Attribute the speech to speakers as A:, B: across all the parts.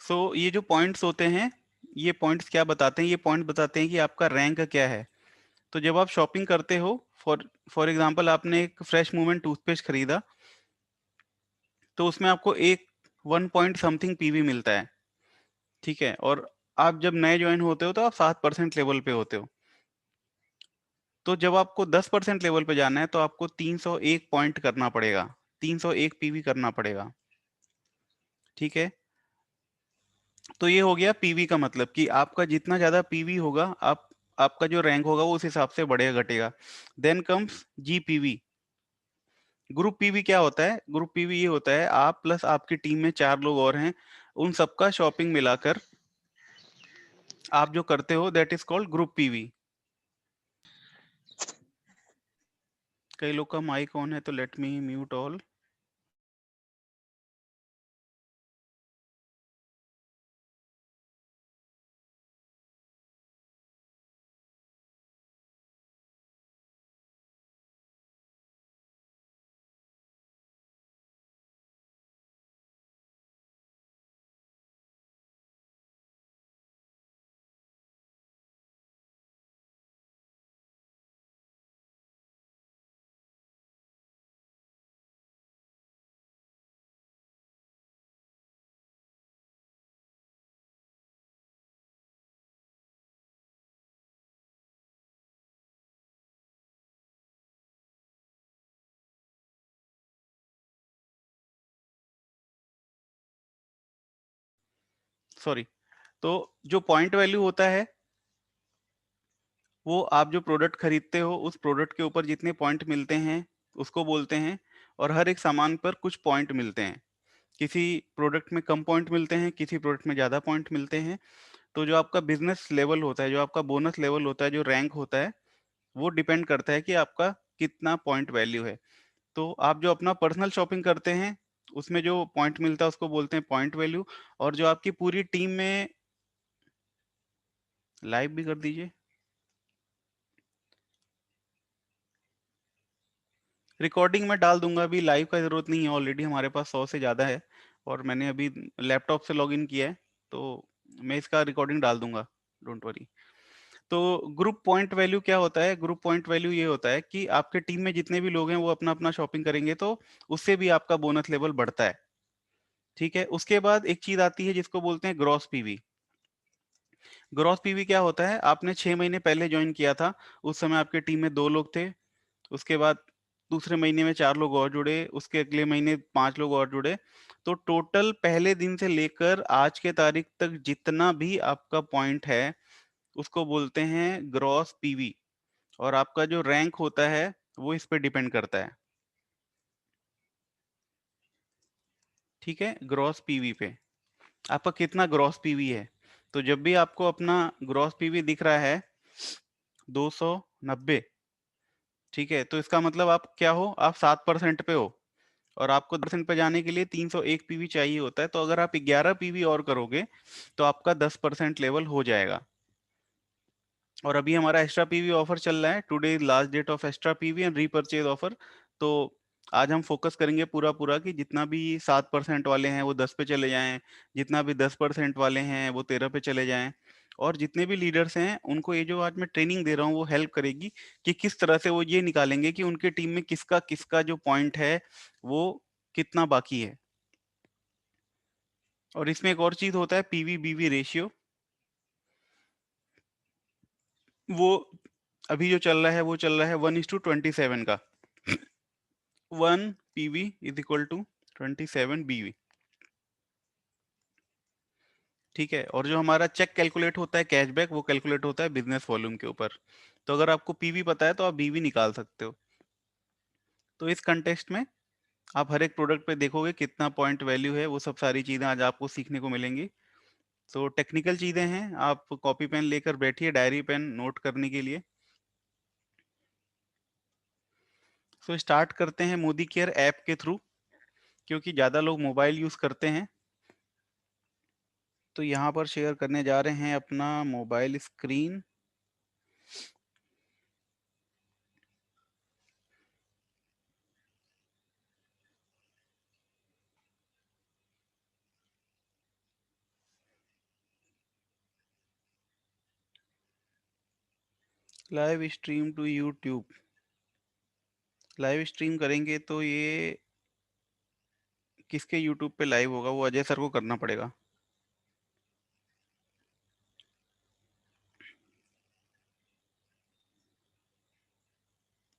A: सो ये जो पॉइंट्स होते हैं, ये पॉइंट्स क्या बताते हैं? ये पॉइंट बताते हैं कि आपका रैंक क्या है। तो जब आप शॉपिंग करते हो, फॉर फॉर एग्जांपल आपने एक फ्रेश मूवमेंट टूथपेस्ट खरीदा, तो उसमें आपको एक 1 पॉइंट समथिंग पीवी मिलता है, ठीक है। और आप जब नए ज्वाइन होते हो तो आप 7% लेवल पे होते हो। तो जब आपको 10% लेवल पे जाना है तो आपको 301 पॉइंट करना पड़ेगा, 301 पीवी करना पड़ेगा, ठीक है। तो ये हो गया पीवी का मतलब कि आपका जितना ज्यादा पीवी होगा, आप आपका जो रैंक होगा वो उस हिसाब से बढ़ेगा घटेगा। Then comes GPV. Group PV क्या होता है? ग्रुप पीवी ये होता है, आप प्लस आपकी टीम में 4 लोग और हैं, उन सबका शॉपिंग मिलाकर आप जो करते हो that is called group PV. कई लोग का माइक ऑन है तो let me mute all. Sorry. तो जो पॉइंट वैल्यू होता है, वो आप जो प्रोडक्ट खरीदते हो उस प्रोडक्ट के ऊपर जितने पॉइंट मिलते हैं उसको बोलते हैं। और हर एक सामान पर कुछ पॉइंट मिलते हैं, किसी प्रोडक्ट में कम पॉइंट मिलते हैं, किसी प्रोडक्ट में ज़्यादा पॉइंट मिलते हैं। तो जो आपका बिजनेस लेवल होता है, जो आपका बोनस लेवल होता है, जो रैंक होता है, वो डिपेंड करता है कि आपका कितना पॉइंट वैल्यू है। तो आप जो अपना पर्सनल शॉपिंग करते हैं उसमें जो पॉइंट मिलता है उसको बोलते हैं पॉइंट वैल्यू। और जो आपकी पूरी टीम में, लाइव भी कर दीजिए, रिकॉर्डिंग में डाल दूंगा, अभी लाइव का जरूरत नहीं है, ऑलरेडी हमारे पास 100 से ज़्यादा है और मैंने अभी लैपटॉप से लॉगिन किया है, तो मैं इसका रिकॉर्डिंग डाल दूंगा, डोंट वरी। तो ग्रुप पॉइंट वैल्यू क्या होता है? ग्रुप पॉइंट वैल्यू ये होता है कि आपके टीम में जितने भी लोग हैं वो अपना अपना शॉपिंग करेंगे तो उससे भी आपका बोनस लेवल बढ़ता है, ठीक है। उसके बाद एक चीज आती है जिसको बोलते हैं ग्रॉस पीवी। ग्रॉस पीवी क्या होता है? आपने 6 महीने पहले ज्वाइन किया था, उस समय आपके टीम में 2 लोग थे, उसके बाद दूसरे महीने में 4 लोग और जुड़े, उसके अगले महीने 5 लोग और जुड़े। तो टोटल पहले दिन से लेकर आज के तारीख तक जितना भी आपका पॉइंट है उसको बोलते हैं ग्रॉस पीवी। और आपका जो रैंक होता है वो इस पे डिपेंड करता है, ठीक है, ग्रॉस पीवी पे आपका कितना ग्रॉस पीवी है। तो जब भी आपको अपना ग्रॉस पीवी दिख रहा है 290, ठीक है, तो इसका मतलब आप क्या हो? आप 7% पे हो और आपको 10% पे जाने के लिए 301 पीवी चाहिए होता है। तो अगर आप 11 पीवी और करोगे तो आपका 10% लेवल हो जाएगा। और अभी हमारा एक्स्ट्रा पीवी ऑफर चल रहा है, today is last date of extra PV and repurchase offer. तो आज हम फोकस करेंगे पूरा पूरा कि जितना भी 7% वाले हैं वो 10 पे चले जाएं, जितना भी 10% वाले हैं वो 13 पे चले जाएं। और जितने भी लीडर्स हैं उनको ये जो आज मैं ट्रेनिंग दे रहा हूँ वो हेल्प करेगी कि किस तरह से वो ये निकालेंगे कि उनके टीम में किसका किसका जो पॉइंट है वो कितना बाकी है। और इसमें एक और चीज होता है पीवी बीवी रेशियो। वो अभी जो चल रहा है वो चल रहा है 1:27 का। 1 पीवी इज इक्वल टू 27 बीवी, ठीक है। और जो हमारा चेक कैलकुलेट होता है कैशबैक, वो कैलकुलेट होता है बिजनेस वॉल्यूम के ऊपर। तो अगर आपको पीवी पता है तो आप बीवी निकाल सकते हो। तो इस कंटेक्स्ट में आप हर एक प्रोडक्ट पे देखोगे कितना पॉइंट वैल्यू है, वो सब सारी चीजें आज आपको सीखने को मिलेंगी। तो टेक्निकल चीजें हैं, आप कॉपी पेन लेकर बैठिए, डायरी पेन नोट करने के लिए। सो स्टार्ट करते हैं मोदी केयर ऐप के थ्रू, क्योंकि ज़्यादा लोग मोबाइल यूज़ करते हैं। तो यहाँ पर शेयर करने जा रहे हैं अपना mobile screen. Live stream to YouTube, live stream करेंगे तो ये किसके यूट्यूब पे लाइव होगा, वो अजय सर को करना पड़ेगा।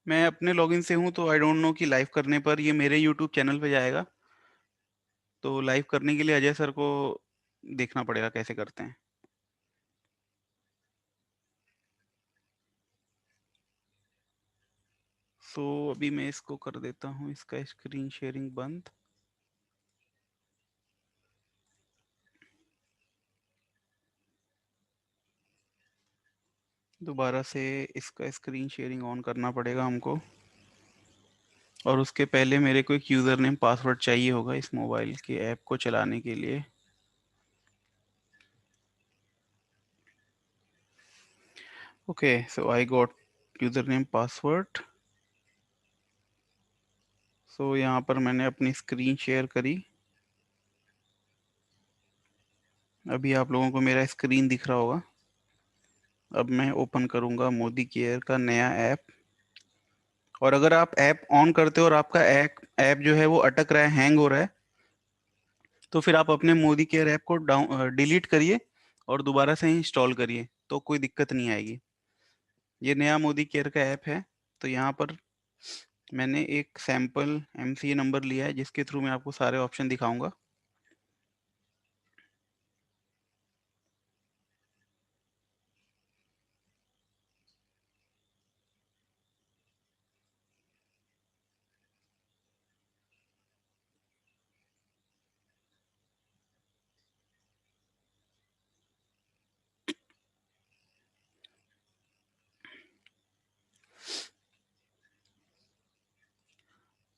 A: मैं अपने लॉगिन से हूँ तो आई डोंट नो कि लाइव करने पर ये मेरे यूट्यूब चैनल पे जाएगा, तो लाइव करने के लिए अजय सर को देखना पड़ेगा कैसे करते हैं। सो अभी मैं इसको कर देता हूँ, इसका स्क्रीन शेयरिंग बंद। दोबारा से इसका स्क्रीन शेयरिंग ऑन करना पड़ेगा हमको, और उसके पहले मेरे को एक यूज़र नेम पासवर्ड चाहिए होगा इस मोबाइल के ऐप को चलाने के लिए। Okay, so I got user name password. So यहाँ पर मैंने अपनी स्क्रीन शेयर करी। अभी आप लोगों को मेरा स्क्रीन दिख रहा होगा। अब मैं ओपन करूँगा मोदी केयर का नया ऐप, और अगर आप ऐप ऑन करते हो और आपका ऐप ऐप जो है वो अटक रहा है, हैंग हो रहा है, तो फिर आप अपने मोदी केयर ऐप को डाउन डिलीट करिए और दोबारा से इंस्टॉल करिए, तो कोई दिक्कत नहीं आएगी। ये नया मोदी केयर का ऐप है। तो यहाँ पर मैंने एक सैम्पल एमसीए नंबर लिया है जिसके थ्रू मैं आपको सारे ऑप्शन दिखाऊंगा।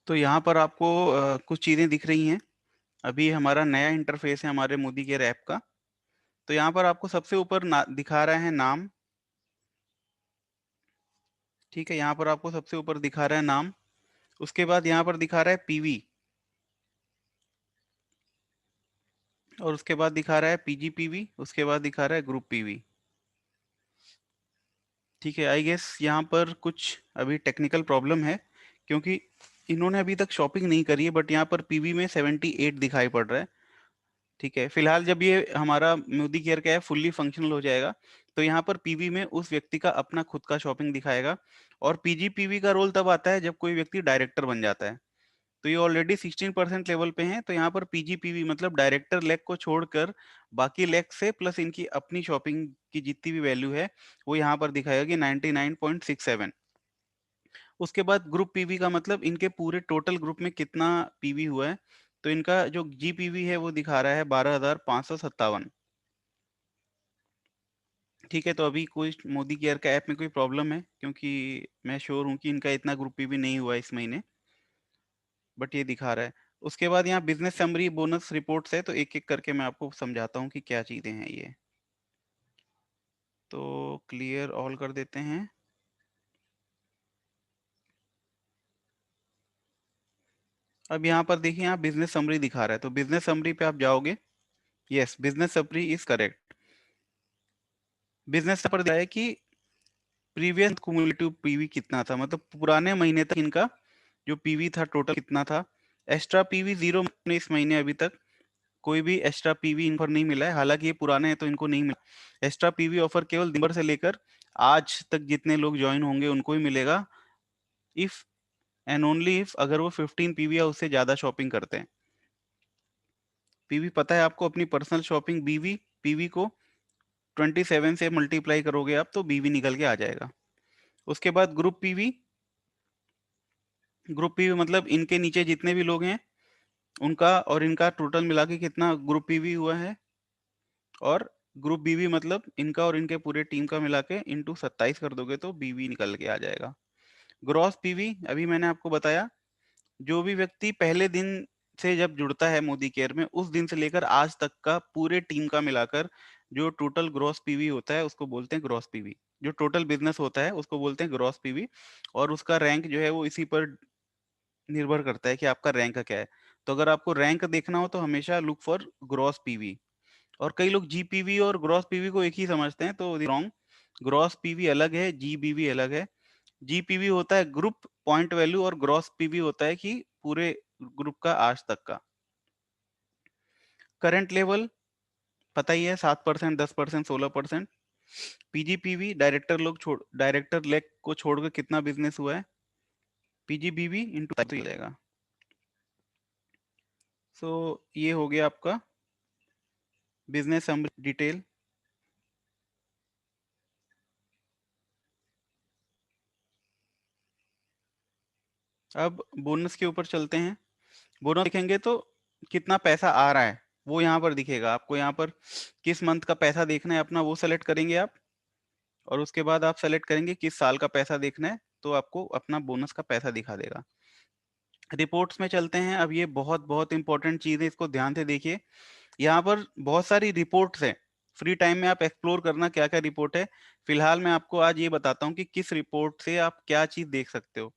A: तो यहाँ पर आपको कुछ चीज़ें दिख रही हैं। अभी हमारा नया इंटरफेस है हमारे मोदी केयर ऐप का। तो यहाँ पर आपको सबसे ऊपर दिखा रहा है नाम। ठीक है, यहाँ पर आपको सबसे ऊपर दिखा रहा है नाम। उसके बाद यहाँ पर दिखा रहा है पीवी, और उसके बाद दिखा रहा है पीजीपीवी, उसके बाद दिखा रहा है ग्रुप पीवी। ठीक है, आई गेस यहाँ पर कुछ अभी टेक्निकल प्रॉब्लम है, क्योंकि इन्होंने अभी तक शॉपिंग नहीं करी है, बट यहाँ पर पीवी में 78 दिखाई पड़ रहा है। ठीक है, फिलहाल जब ये हमारा मोदी केयर का है फुल्ली फंक्शनल हो जाएगा, तो यहाँ पर पीवी में उस व्यक्ति का अपना खुद का शॉपिंग दिखाएगा। और पीजीपीवी का रोल तब आता है जब कोई व्यक्ति डायरेक्टर बन जाता है। तो ये ऑलरेडी 16% लेवल पे हैं, तो यहाँ पर पीजीपीवी मतलब डायरेक्टर लेग को छोड़कर बाकी लेग से प्लस इनकी अपनी शॉपिंग की जितनी भी वैल्यू है वो यहाँ पर दिखाएगा कि 99.67। उसके बाद ग्रुप पीवी का मतलब इनके पूरे टोटल ग्रुप में कितना पीवी हुआ है। तो इनका जो जीपीवी है वो दिखा रहा है 12,557। ठीक है, तो अभी कोई मोदी केयर का ऐप में कोई प्रॉब्लम है, क्योंकि मैं श्योर हूँ कि इनका इतना ग्रुप पीवी नहीं हुआ इस महीने, बट ये दिखा रहा है। उसके बाद यहाँ बिजनेस समरी बोनस रिपोर्ट्स है, तो एक एक करके मैं आपको समझाता हूँ कि क्या चीजें हैं ये। तो क्लियर ऑल कर देते हैं। अब यहाँ पर देखिए, यहाँ बिजनेस समरी दिखा रहा है, तो बिजनेस समरी पे आप जाओगे। Yes, business summary is correct. Business पर दिया है कि प्रीवियस कुमुलेटिव पीवी कितना था, मतलब पुराने महीने तक इनका जो पीवी था टोटल कितना था। एक्स्ट्रा पीवी जीरो ने इस महीने अभी तक कोई भी एक्स्ट्रा पीवी इन पर नहीं मिला है, हालांकि ये पुराने हैं तो इनको नहीं मिला। एक्स्ट्रा पीवी ऑफर केवल दिसंबर से लेकर आज तक जितने लोग ज्वाइन होंगे उनको ही मिलेगा, इफ एंड ओनली इफ अगर वो 15 पीवी या उससे ज्यादा शॉपिंग करते हैं। पीवी पता है आपको, अपनी पर्सनल शॉपिंग बीवी पीवी को 27 से मल्टीप्लाई करोगे आप तो बीवी निकल के आ जाएगा। उसके बाद ग्रुप पीवी, ग्रुप पीवी मतलब इनके नीचे जितने भी लोग हैं उनका और इनका टोटल मिला के कितना ग्रुप पीवी हुआ है। और ग्रुप बीवी मतलब इनका और इनके पूरे टीम का मिला के इंटू 27 कर दोगे तो बीवी निकल के आ जाएगा। ग्रॉस पीवी अभी मैंने आपको बताया, जो भी व्यक्ति पहले दिन से जब जुड़ता है मोदी केयर में उस दिन से लेकर आज तक का पूरे टीम का मिलाकर जो टोटल ग्रॉस पीवी होता है उसको बोलते हैं ग्रॉस पीवी। जो टोटल बिजनेस होता है उसको बोलते हैं ग्रॉस पीवी। और उसका रैंक जो है वो इसी पर निर्भर करता है कि आपका रैंक क्या है। तो अगर आपको रैंक देखना हो तो हमेशा लुक फॉर ग्रॉस पीवी। और कई लोग जीपीवी और ग्रॉस पीवी को एक ही समझते हैं, तो रॉन्ग। ग्रॉस पीवी अलग है, जीबीवी अलग है। जीपीवी होता है ग्रुप पॉइंट वैल्यू और ग्रॉस पीवी होता है कि पूरे ग्रुप का आज तक का। करंट लेवल पता ही है, 7%, 10%, 16%। पीजीपीवी डायरेक्टर लोग छोड़, डायरेक्टर लेग को छोड़कर कितना बिजनेस हुआ है, पीजीबीवी इंटू तो जाएगा। सो ये हो गया आपका बिजनेस समरी डिटेल। अब बोनस के ऊपर चलते हैं। बोनस देखेंगे तो कितना पैसा आ रहा है वो यहाँ पर दिखेगा आपको। यहाँ पर किस मंथ का पैसा देखना है अपना, वो सेलेक्ट करेंगे आप, और उसके बाद आप सेलेक्ट करेंगे किस साल का पैसा देखना है, तो आपको अपना बोनस का पैसा दिखा देगा। रिपोर्ट्स में चलते हैं। अब ये बहुत बहुत इंपॉर्टेंट चीज है, इसको ध्यान से देखिए। यहाँ पर बहुत सारी रिपोर्ट्स हैं, फ्री टाइम में आप एक्सप्लोर करना क्या क्या रिपोर्ट है। फिलहाल मैं आपको आज ये बताता हूँ कि किस रिपोर्ट से आप क्या चीज देख सकते हो।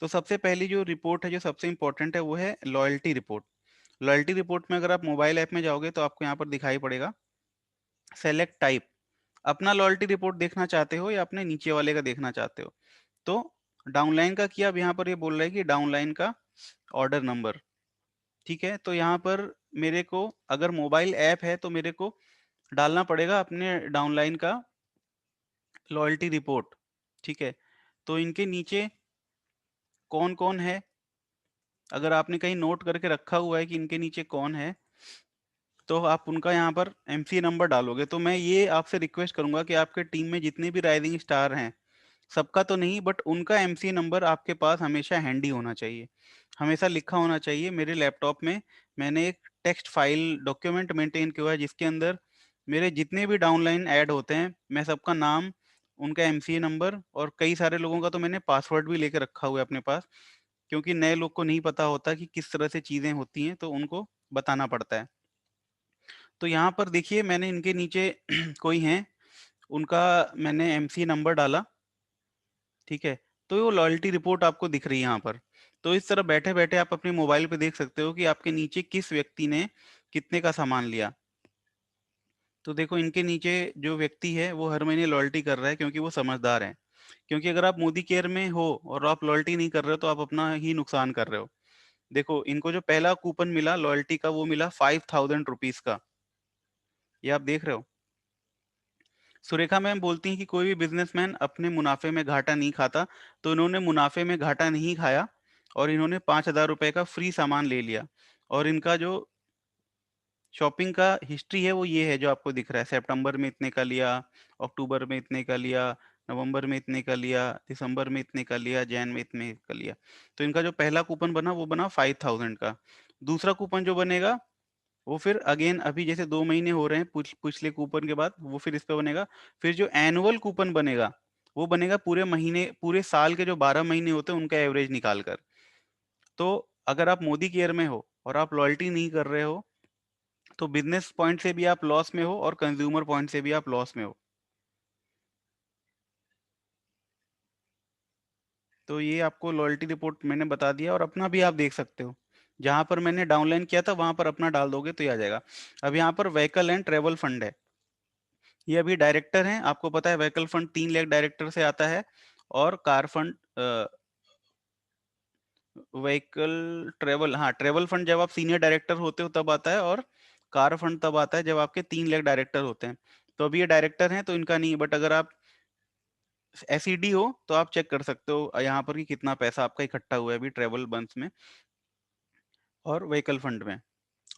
A: तो सबसे पहली जो रिपोर्ट है, जो सबसे इंपॉर्टेंट है, वो है लॉयल्टी रिपोर्ट। लॉयल्टी रिपोर्ट में अगर आप मोबाइल ऐप में जाओगे तो आपको यहाँ पर दिखाई पड़ेगा सेलेक्ट टाइप। अपना लॉयल्टी रिपोर्ट देखना चाहते हो या अपने नीचे वाले का देखना चाहते हो। तो डाउनलाइन का किया, अब यहाँ पर ये बोल रहा है कि डाउनलाइन का ऑर्डर नंबर। ठीक है, तो यहाँ पर मेरे को अगर मोबाइल ऐप है तो मेरे को डालना पड़ेगा अपने डाउनलाइन का लॉयल्टी रिपोर्ट। ठीक है, तो इनके नीचे कौन कौन है, अगर आपने कहीं नोट करके रखा हुआ है कि इनके नीचे कौन है, तो आप उनका यहाँ पर एमसी नंबर डालोगे। तो मैं ये आपसे रिक्वेस्ट करूंगा कि आपके टीम में जितने भी राइजिंग स्टार हैं, सबका तो नहीं बट उनका एमसी नंबर आपके पास हमेशा हैंडी होना चाहिए, हमेशा लिखा होना चाहिए। मेरे लैपटॉप में मैंने एक टेक्स्ट फाइल डॉक्यूमेंट मेंटेन किया है जिसके अंदर मेरे जितने भी डाउनलाइन ऐड होते हैं, मैं सबका नाम, उनका एमसी नंबर, और कई सारे लोगों का तो मैंने पासवर्ड भी लेके रखा हुआ है अपने पास, क्योंकि नए लोग को नहीं पता होता कि किस तरह से चीजें होती हैं, तो उनको बताना पड़ता है। तो यहाँ पर देखिए मैंने इनके नीचे कोई हैं, उनका मैंने एमसी नंबर डाला। ठीक है, तो वो लॉयल्टी रिपोर्ट आपको दिख रही है यहाँ पर। तो इस तरह बैठे बैठे आप अपने मोबाइल पे देख सकते हो कि आपके नीचे किस व्यक्ति ने कितने का सामान लिया। तो देखो इनके नीचे जो व्यक्ति है वो हर महीने लॉयल्टी कर रहा है, क्योंकि वो समझदार है। क्योंकि अगर आप मोदी केयर में हो और आप लॉयल्टी नहीं कर रहे हो तो आप अपना ही नुकसान कर रहे हो। देखो इनको जो पहला कूपन मिला लॉयल्टी का, वो मिला 5000 रुपीज का, ये आप देख रहे हो। सुरेखा मैम बोलती हैं कि कोई भी बिजनेसमैन अपने मुनाफे में घाटा नहीं खाता, तो इन्होंने मुनाफे में घाटा नहीं खाया और इन्होंने 5000 रुपए का फ्री सामान ले लिया। और इनका जो शॉपिंग का हिस्ट्री है वो ये है जो आपको दिख रहा है, सितंबर में इतने का लिया, अक्टूबर में इतने का लिया, नवंबर में इतने का लिया, दिसंबर में इतने का लिया, जैन में इतने का लिया। तो इनका जो पहला कूपन बना वो बना 5000 का। दूसरा कूपन जो बनेगा वो फिर अगेन अभी जैसे 2 महीने हो रहे हैं पिछले कूपन के बाद, वो फिर इस पे बनेगा। फिर जो एनुअल कूपन बनेगा वो बनेगा पूरे महीने, पूरे साल के जो 12 महीने होते हैं उनका एवरेज निकाल कर। तो अगर आप मोदी केयर में हो और आप लॉयल्टी नहीं कर रहे हो तो बिजनेस पॉइंट से भी आप लॉस में हो और कंज्यूमर पॉइंट से भी आप लॉस में हो। तो ये आपको लॉयल्टी रिपोर्ट मैंने बता दिया, और अपना भी आप देख सकते हो। जहां पर मैंने डाउनलाइन किया था वहां पर अपना डाल दोगे तो ये आ जाएगा। अब यहाँ पर व्हीकल एंड ट्रेवल फंड है, ये अभी डायरेक्टर हैं। आपको पता है व्हीकल फंड 3 लाख डायरेक्टर से आता है, और कार फंड, व्हीकल ट्रेवल, हाँ ट्रेवल फंड जब आप सीनियर डायरेक्टर होते हो तब आता है, और कार फंड तब आता है जब आपके 3 लाख डायरेक्टर होते हैं। तो अभी ये डायरेक्टर हैं तो इनका नहीं है, बट अगर आप एसईडी हो तो आप चेक कर सकते हो यहाँ पर कि कितना पैसा आपका इकट्ठा हुआ है अभी ट्रेवल बंस में और व्हीकल फंड में।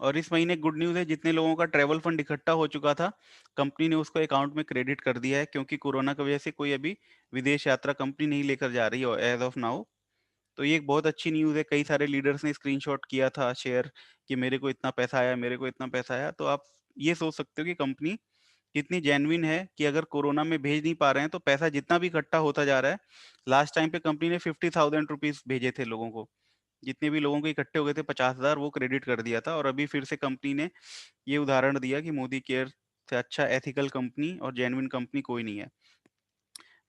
A: और इस महीने गुड न्यूज़ है, जितने लोगों का ट्रैवल फंड इकट्ठा हो चुका था कंपनी ने उसको अकाउंट में क्रेडिट कर दिया है, क्योंकि कोरोना की वजह से कोई अभी विदेश यात्रा कंपनी नहीं लेकर जा रही है एज ऑफ नाउ। तो ये एक बहुत अच्छी न्यूज़ है। कई सारे लीडर्स ने स्क्रीनशॉट किया था शेयर कि मेरे को इतना पैसा आया, मेरे को इतना पैसा आया। तो आप ये सोच सकते हो कि कंपनी कितनी जेन्युइन है कि अगर कोरोना में भेज नहीं पा रहे हैं तो पैसा जितना भी इकट्ठा होता जा रहा है। लास्ट टाइम पे कंपनी ने 50,000 रुपीज भेजे थे लोगों को, जितने भी लोगों के इकट्ठे हो गए थे 50,000, वो क्रेडिट कर दिया था। और अभी फिर से कंपनी ने ये उदाहरण दिया कि मोदी केयर से अच्छा एथिकल कंपनी और जेन्युइन कंपनी कोई नहीं है।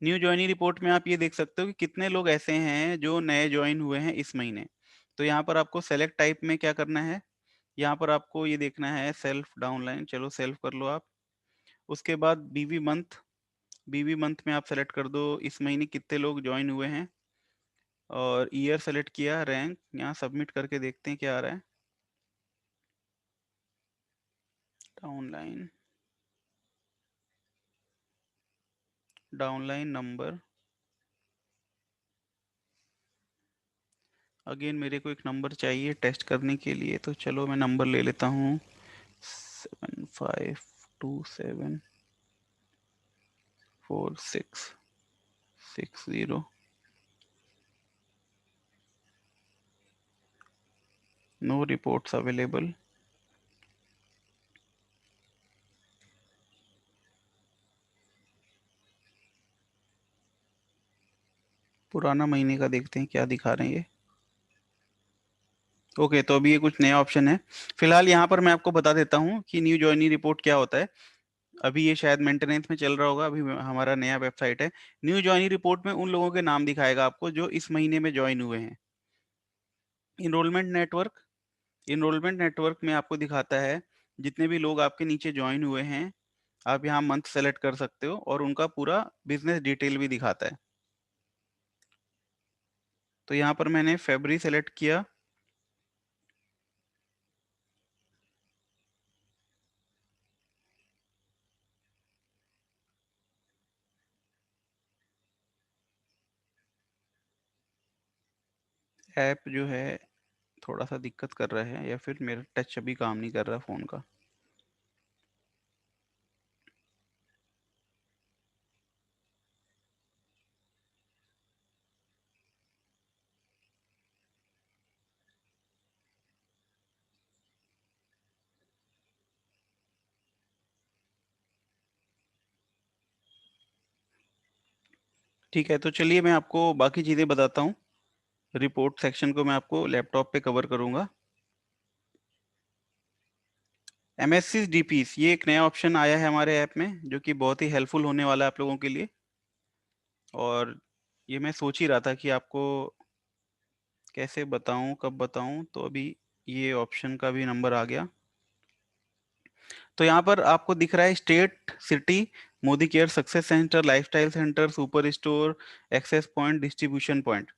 A: न्यू ज्वाइनिंग रिपोर्ट में आप ये देख सकते हो कि कितने लोग ऐसे हैं जो नए ज्वाइन हुए हैं इस महीने। तो यहाँ पर आपको सेलेक्ट टाइप में क्या करना है, यहाँ पर आपको ये देखना है सेल्फ डाउनलाइन, चलो सेल्फ कर लो आप। उसके बाद बीवी मंथ, बीवी मंथ में आप सेलेक्ट कर दो इस महीने कितने लोग ज्वाइन हुए हैं, और ईयर सेलेक्ट किया, रैंक यहाँ सबमिट करके देखते हैं क्या आ रहा है। डाउनलाइन, डाउनलाइन नंबर, अगेन मेरे को एक नंबर चाहिए टेस्ट करने के लिए, तो चलो मैं नंबर ले लेता हूँ 75274660। No reports available. पुराना महीने का देखते हैं क्या दिखा रहे हैं ये। ओके, तो अभी ये कुछ नया ऑप्शन है। फिलहाल यहाँ पर मैं आपको बता देता हूँ कि न्यू जॉइनी रिपोर्ट क्या होता है। अभी ये शायद मेंटेनेंस में चल रहा होगा, अभी हमारा नया वेबसाइट है। न्यू जॉइनी रिपोर्ट में उन लोगों के नाम दिखाएगा आपको जो इस महीने में ज्वाइन हुए हैं। इनरोलमेंट नेटवर्क, इनरोलमेंट नेटवर्क में आपको दिखाता है जितने भी लोग आपके नीचे ज्वाइन हुए हैं। आप यहाँ मंथ सेलेक्ट कर सकते हो और उनका पूरा बिजनेस डिटेल भी दिखाता है। तो यहाँ पर मैंने फरवरी सेलेक्ट किया। ऐप जो है थोड़ा सा दिक्कत कर रहा है, या फिर मेरा टच अभी काम नहीं कर रहा फ़ोन का। ठीक है, तो चलिए मैं आपको बाकी चीज़ें बताता हूँ। रिपोर्ट सेक्शन को मैं आपको लैपटॉप पे कवर करूँगा। MSc DPs, ये एक नया ऑप्शन आया है हमारे ऐप में जो कि बहुत ही हेल्पफुल होने वाला है आप लोगों के लिए। और ये मैं सोच ही रहा था कि आपको कैसे बताऊं, कब बताऊं, तो अभी ये ऑप्शन का भी नंबर आ गया। तो यहाँ पर आपको दिख रहा है state, city, Modicare success centre, lifestyle centre, super store, access point, distribution point.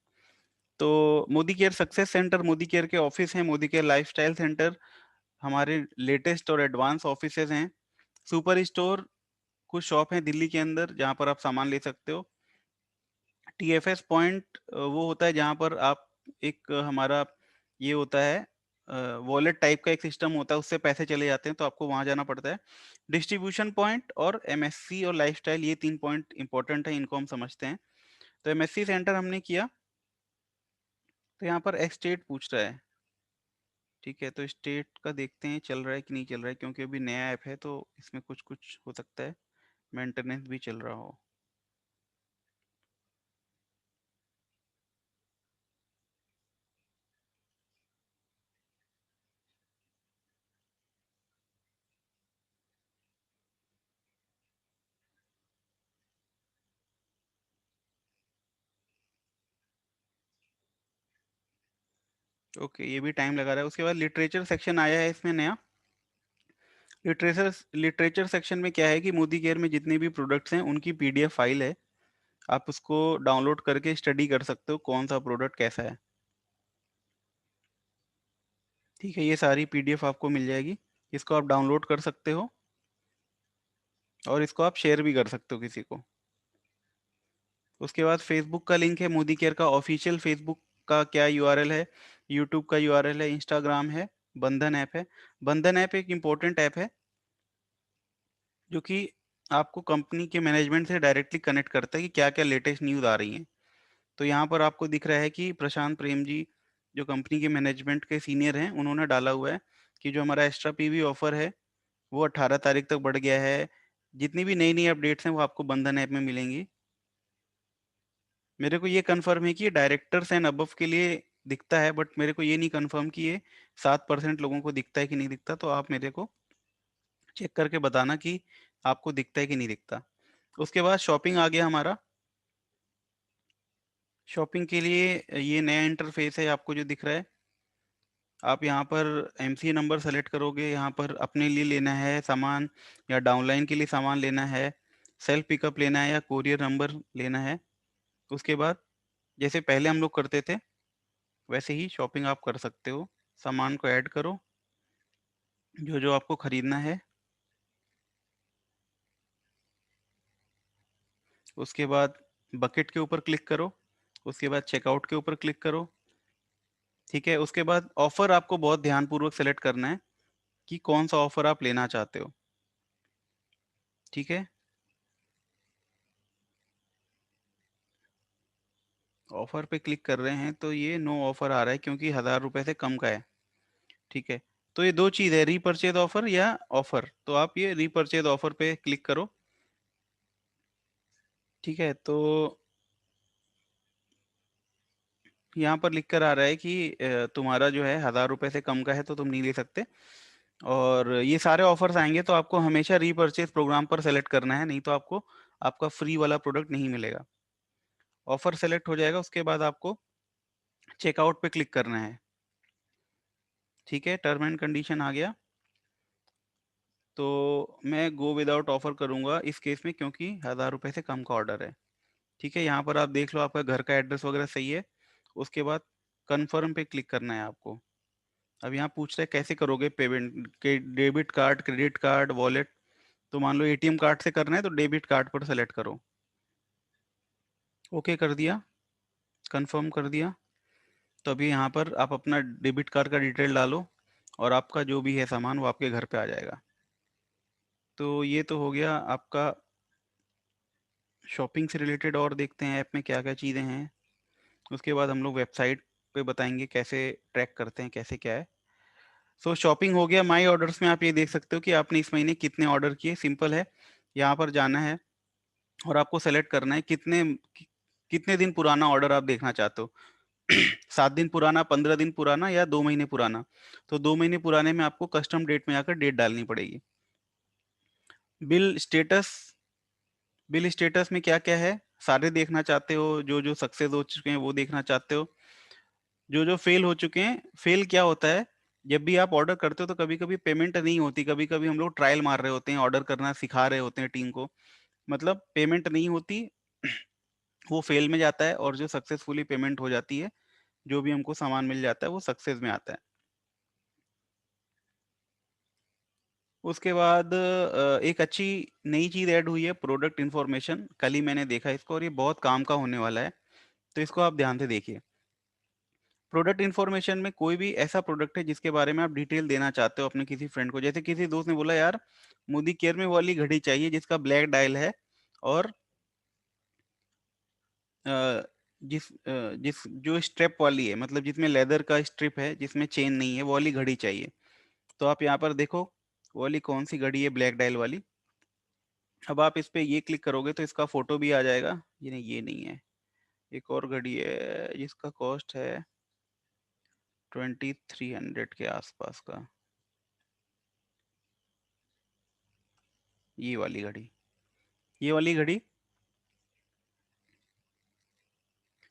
A: तो Modicare success centre Modicare के ऑफिस हैं, मोदी केयर लाइफस्टाइल सेंटर हमारे लेटेस्ट और एडवांस ऑफिसेज हैं। सुपर स्टोर कुछ शॉप है दिल्ली के अंदर जहाँ पर आप सामान ले सकते हो। TFS पॉइंट वो होता है जहाँ पर आप एक हमारा ये होता है वॉलेट टाइप का एक सिस्टम होता है, उससे पैसे चले जाते हैं तो आपको वहां जाना पड़ता है। डिस्ट्रीब्यूशन पॉइंट और MSc और लाइफस्टाइल, ये 3 पॉइंट इंपॉर्टेंट है, इनको हम समझते हैं। तो MSc सेंटर हमने किया, तो यहाँ पर स्टेट पूछ रहा है। ठीक है, तो स्टेट का देखते हैं चल रहा है कि नहीं चल रहा है, क्योंकि अभी नया ऐप है तो इसमें कुछ कुछ हो सकता है मेंटेनेंस भी चल रहा हो। ओके, ये भी टाइम लगा रहा है। उसके बाद लिटरेचर सेक्शन आया है इसमें नया। लिटरेचर लिटरेचर सेक्शन में क्या है कि मोदी केयर में जितने भी प्रोडक्ट्स हैं उनकी PDF फाइल है। आप उसको डाउनलोड करके स्टडी कर सकते हो कौन सा प्रोडक्ट कैसा है। ठीक है, ये सारी PDF आपको मिल जाएगी। इसको आप डाउनलोड कर सकते हो और इसको आप शेयर भी कर सकते हो किसी को। उसके बाद फेसबुक का लिंक है, मोदी केयर का ऑफिशियल फेसबुक का क्या URL है, यूट्यूब का URL है, इंस्टाग्राम है, बंधन ऐप है। बंधन ऐप एक इम्पोर्टेंट ऐप है जो कि आपको कंपनी के मैनेजमेंट से डायरेक्टली कनेक्ट करता है कि क्या क्या लेटेस्ट न्यूज़ आ रही हैं। तो यहाँ पर आपको दिख रहा है कि प्रशांत प्रेम जी जो कंपनी के मैनेजमेंट के सीनियर हैं उन्होंने डाला हुआ है कि जो हमारा एक्स्ट्रा PV ऑफर है वो 18 तारीख तक बढ़ गया है। जितनी भी नई नई अपडेट्स हैं वो आपको बंधन ऐप में मिलेंगी। मेरे को ये कंफर्म है कि ये डायरेक्टर्स एंड अबव के लिए दिखता है, बट मेरे को ये नहीं कंफर्म कि ये 7% लोगों को दिखता है कि नहीं दिखता। तो आप मेरे को चेक करके बताना कि आपको दिखता है कि नहीं दिखता। उसके बाद शॉपिंग आ गया हमारा। शॉपिंग के लिए ये नया इंटरफेस है आपको जो दिख रहा है। आप यहाँ पर MCA नंबर सेलेक्ट करोगे, यहाँ पर अपने लिए लेना है सामान या डाउनलाइन के लिए सामान लेना है, सेल्फ पिकअप लेना है या कोरियर नंबर लेना है। उसके बाद जैसे पहले हम लोग करते थे वैसे ही शॉपिंग आप कर सकते हो। सामान को ऐड करो जो जो आपको खरीदना है। उसके बाद बकेट के ऊपर क्लिक करो। उसके बाद चेकआउट के ऊपर क्लिक करो। ठीक है, उसके बाद ऑफर आपको बहुत ध्यानपूर्वक सेलेक्ट करना है कि कौन सा ऑफर आप लेना चाहते हो। ठीक है, ऑफर पे क्लिक कर रहे हैं तो ये नो ऑफर आ रहा है क्योंकि 1000 रुपए से कम का है। ठीक है, तो ये दो चीज है, रीपर्चेज ऑफर या ऑफर, तो आप ये रीपर्चेज ऑफर पे क्लिक करो। ठीक है, तो यहाँ पर लिख कर आ रहा है कि तुम्हारा जो है 1000 रुपए से कम का है तो तुम नहीं ले सकते। और ये सारे ऑफर्स आएंगे तो आपको हमेशा रीपर्चेज प्रोग्राम पर सेलेक्ट करना है, नहीं तो आपको आपका फ्री वाला प्रोडक्ट नहीं मिलेगा। ऑफर सेलेक्ट हो जाएगा, उसके बाद आपको चेकआउट पे क्लिक करना है। ठीक है, टर्म एंड कंडीशन आ गया, तो मैं गो विदाउट ऑफर करूंगा इस केस में क्योंकि 1000 रुपए से कम का ऑर्डर है। ठीक है, यहाँ पर आप देख लो आपका घर का एड्रेस वगैरह सही है। उसके बाद कन्फर्म पे क्लिक करना है आपको। अब यहाँ पूछ रहा है कैसे करोगे पेमेंट, के debit card, credit card, wallet. तो मान लो एटीएम कार्ड से करना है तो डेबिट कार्ड पर सेलेक्ट करो। ओके कर दिया, कंफर्म कर दिया। तो अभी यहाँ पर आप अपना डेबिट कार्ड का डिटेल डालो और आपका जो भी है सामान वो आपके घर पे आ जाएगा। तो ये तो हो गया आपका शॉपिंग से रिलेटेड। और देखते हैं ऐप में क्या क्या चीज़ें हैं। उसके बाद हम लोग वेबसाइट पे बताएंगे कैसे ट्रैक करते हैं, कैसे क्या है। सो शॉपिंग हो गया। माई ऑर्डर्स में आप ये देख सकते हो कि आपने इस महीने कितने ऑर्डर किए। सिंपल है, यहाँ पर जाना है और आपको सेलेक्ट करना है कितने दिन पुराना ऑर्डर आप देखना चाहते हो। 7 दिन पुराना, 15 दिन पुराना या 2 महीने पुराना। तो 2 महीने पुराने में आपको कस्टम डेट में आकर डेट डालनी पड़ेगी। बिल स्टेटस, बिल स्टेटस में क्या क्या है सारे देखना चाहते हो, जो जो सक्सेस हो चुके हैं वो देखना चाहते हो, जो जो फेल हो चुके हैं। फेल क्या होता है, जब भी आप ऑर्डर करते हो तो कभी कभी पेमेंट नहीं होती, कभी कभी हम लोग ट्रायल मार रहे होते हैं, ऑर्डर करना सिखा रहे होते हैं टीम को, मतलब पेमेंट नहीं होती, वो फेल में जाता है। और जो सक्सेसफुली पेमेंट हो जाती है, जो भी हमको सामान मिल जाता है वो सक्सेस में आता है। उसके बाद एक अच्छी नई चीज ऐड हुई है, प्रोडक्ट इन्फॉर्मेशन। कल ही मैंने देखा इसको और ये बहुत काम का होने वाला है, तो इसको आप ध्यान से देखिए। प्रोडक्ट इन्फॉर्मेशन में कोई भी ऐसा प्रोडक्ट है जिसके बारे में आप डिटेल देना चाहते हो अपने किसी फ्रेंड को। जैसे किसी दोस्त ने बोला यार मोदी केयर में वो वाली घड़ी चाहिए जिसका ब्लैक डायल है और अ, जिस जो स्ट्रेप वाली है, मतलब जिसमें लेदर का स्ट्रिप है, जिसमें चेन नहीं है, वो वाली घड़ी चाहिए। तो आप यहाँ पर देखो वो वाली कौन सी घड़ी है, ब्लैक डायल वाली। अब आप इस पे ये क्लिक करोगे तो इसका फोटो भी आ जाएगा। ये नहीं है, एक और घड़ी है जिसका कॉस्ट है 2300 के आसपास का, ये वाली घड़ी। ये वाली घड़ी,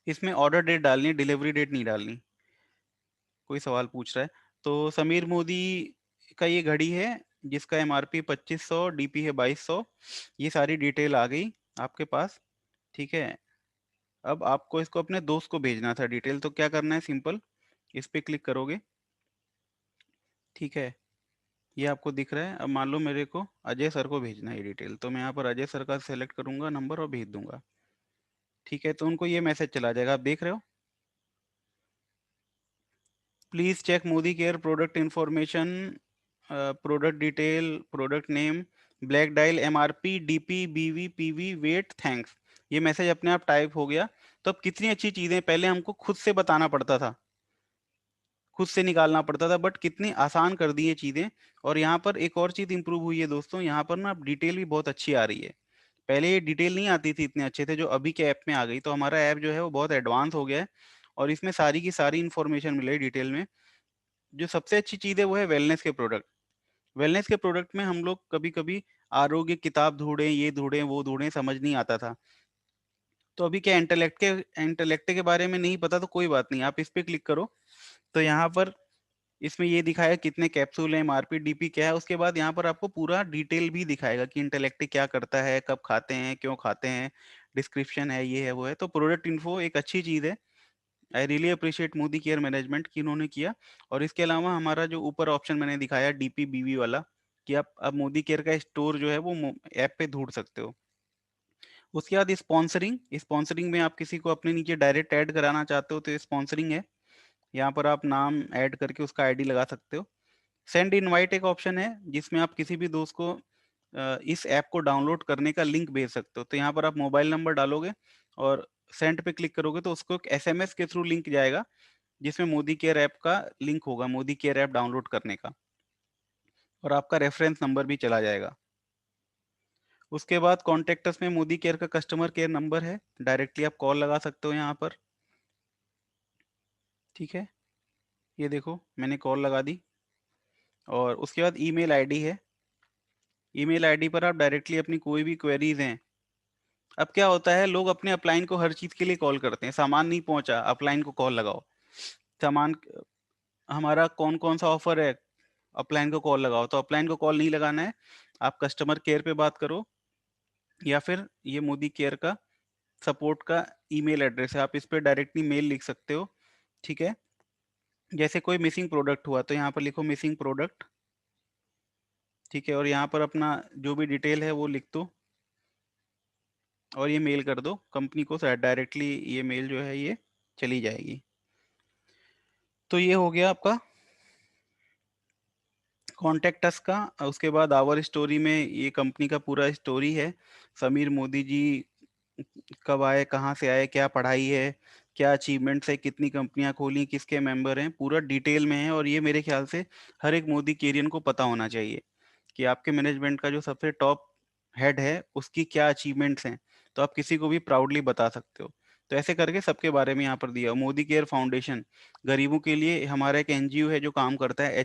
A: इसमें ऑर्डर डेट डालनी है, डिलीवरी डेट नहीं डालनी। कोई सवाल पूछ रहा है, तो समीर मोदी का ये घड़ी है जिसका एमआरपी 2500, डीपी है 2200। ये सारी डिटेल आ गई आपके पास। ठीक है, अब आपको इसको अपने दोस्त को भेजना था डिटेल, तो क्या करना है, सिंपल इस पे क्लिक करोगे। ठीक है, ये आपको दिख रहा है। अब मान लो मेरे को अजय सर को भेजना है ये डिटेल, तो मैं यहाँ पर अजय सर का सेलेक्ट करूंगा नंबर और भेज दूंगा। ठीक है, तो उनको ये मैसेज चला जाएगा, आप देख रहे हो। Please check Modi care product information, product detail, product name, black dial, MRP, DP, BV, PV, weight, thanks. ये मैसेज अपने आप टाइप हो गया। तो अब कितनी अच्छी चीजें, पहले हमको खुद से बताना पड़ता था, खुद से निकालना पड़ता था, बट कितनी आसान कर दी ये चीजें। और यहाँ पर एक और चीज इंप्रूव हुई है दोस्तों, यहाँ पर ना अब डिटेल भी बहुत अच्छी आ रही है। पहले ये डिटेल नहीं आती थी इतने अच्छे थे, जो अभी के ऐप में आ गई। तो हमारा ऐप जो है वो बहुत एडवांस हो गया है और इसमें सारी की सारी इन्फॉर्मेशन मिल रही है डिटेल में। जो सबसे अच्छी चीज है वो है वेलनेस के प्रोडक्ट। वेलनेस के प्रोडक्ट में हम लोग कभी कभी आरोग्य किताब ढूंढें, ये ढूंढें, वो ढूंढें, समझ नहीं आता था। तो अभी क्या इंटेलेक्ट के बारे में नहीं पता तो कोई बात नहीं, आप इस पे क्लिक करो। तो यहाँ पर इसमें ये दिखाएगा कितने कैप्सूल हैं, एमआरपी डीपी क्या है। उसके बाद यहाँ पर आपको पूरा डिटेल भी दिखाएगा कि इंटेलेक्टिक क्या करता है, कब खाते हैं, क्यों खाते हैं, डिस्क्रिप्शन है, ये है वो है। तो प्रोडक्ट इन्फो एक अच्छी चीज है। I really appreciate Modi care management कि उन्होंने किया। और इसके अलावा हमारा जो ऊपर ऑप्शन मैंने दिखाया डीपी बीवी वाला, कि आप अब मोदी केयर का स्टोर जो है वो ऐप पे ढूंढ सकते हो। उसके बाद स्पॉन्सरिंग, स्पॉन्सरिंग में आप किसी को अपने नीचे डायरेक्ट ऐड कराना चाहते हो तो स्पॉन्सरिंग है। यहाँ पर आप नाम ऐड करके उसका आईडी लगा सकते हो। सेंड इनवाइट एक ऑप्शन है जिसमें आप किसी भी दोस्त को इस ऐप को डाउनलोड करने का लिंक भेज सकते हो। तो यहाँ पर आप मोबाइल नंबर डालोगे और सेंड पे क्लिक करोगे तो उसको एक एसएमएस के थ्रू लिंक जाएगा जिसमें मोदी केयर ऐप का लिंक होगा, मोदी केयर ऐप डाउनलोड करने का, और आपका रेफरेंस नंबर भी चला जाएगा। उसके बाद कॉन्टेक्टस में मोदी केयर का कस्टमर केयर नंबर है, डायरेक्टली आप कॉल लगा सकते हो यहाँ पर। ठीक है, ये देखो मैंने कॉल लगा दी। और उसके बाद ईमेल आईडी है, ईमेल आईडी पर आप डायरेक्टली अपनी कोई भी क्वेरीज हैं। अब क्या होता है, लोग अपने अपलाइन को हर चीज के लिए कॉल करते हैं, सामान नहीं पहुंचा अपलाइन को कॉल लगाओ, सामान हमारा कौन कौन सा ऑफर है अपलाइन को कॉल लगाओ। तो अपलाइन को कॉल नहीं लगाना है, आप कस्टमर केयर पे बात करो, या फिर ये मोदी केयर का सपोर्ट का ईमेल एड्रेस है, आप इस पे डायरेक्टली मेल लिख सकते हो। ठीक है, जैसे कोई मिसिंग प्रोडक्ट हुआ तो यहाँ पर लिखो मिसिंग प्रोडक्ट। ठीक है, और यहाँ पर अपना जो भी डिटेल है वो लिख दो और ये मेल कर दो कंपनी को, डायरेक्टली ये मेल जो है ये चली जाएगी। तो ये हो गया आपका कॉन्टेक्ट अस का। उसके बाद आवर स्टोरी में ये कंपनी का पूरा स्टोरी है, समीर मोदी जी कब आए, कहाँ से आए, क्या पढ़ाई है, क्या अचीवमेंट्स है, कितनी कंपनियां खोली, किसके मेंबर हैं, पूरा डिटेल में है। और ये मेरे ख्याल से हर एक मोदी केरियन को पता होना चाहिए कि आपके मैनेजमेंट का जो सबसे टॉप हेड है उसकी क्या अचीवमेंट्स हैं, तो आप किसी को भी प्राउडली बता सकते हो। तो ऐसे करके सबके बारे में यहाँ पर दिया। मोदी केयर फाउंडेशन गरीबों के लिए हमारा एक एनजीओ है जो काम करता है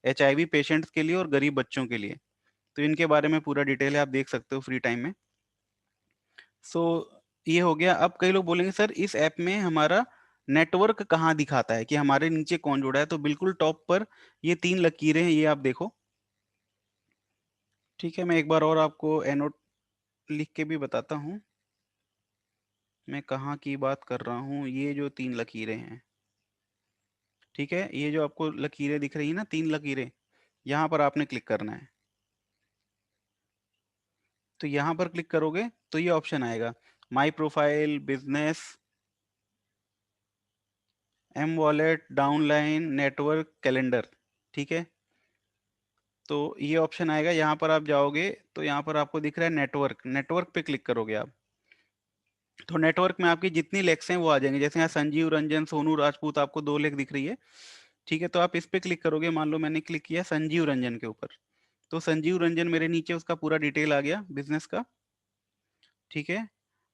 A: एचआईवी पेशेंट्स के लिए और गरीब बच्चों के लिए। तो इनके बारे में पूरा डिटेल है, आप देख सकते हो फ्री टाइम में। सो ये हो गया। अब कई लोग बोलेंगे सर इस ऐप में हमारा नेटवर्क कहाँ दिखाता है कि हमारे नीचे कौन जुड़ा है। तो बिल्कुल टॉप पर ये 3 लकीरें हैं, ये आप देखो। ठीक है, मैं एक बार और आपको एनोट लिख के भी बताता हूँ मैं कहाँ की बात कर रहा हूँ। ये जो 3 लकीरें हैं, ठीक है, ये जो आपको लकीरें दिख रही है ना, 3 लकीरें, यहाँ पर आपने क्लिक करना है। तो यहाँ पर क्लिक करोगे तो ये ऑप्शन आएगा my profile, business, M wallet, downline, network, calendar. ठीक है, तो ये ऑप्शन आएगा, यहाँ पर आप जाओगे तो यहाँ पर आपको दिख रहा है नेटवर्क, नेटवर्क पे क्लिक करोगे आप। तो नेटवर्क में आपकी जितनी लेक्स हैं वो आ जाएंगे। जैसे यहाँ संजीव रंजन, सोनू राजपूत, आपको 2 लेख दिख रही है। ठीक है, तो आप इस पे क्लिक करोगे, मान लो मैंने क्लिक किया संजीव रंजन के ऊपर, तो संजीव रंजन मेरे नीचे उसका पूरा डिटेल आ गया बिजनेस का। ठीक है,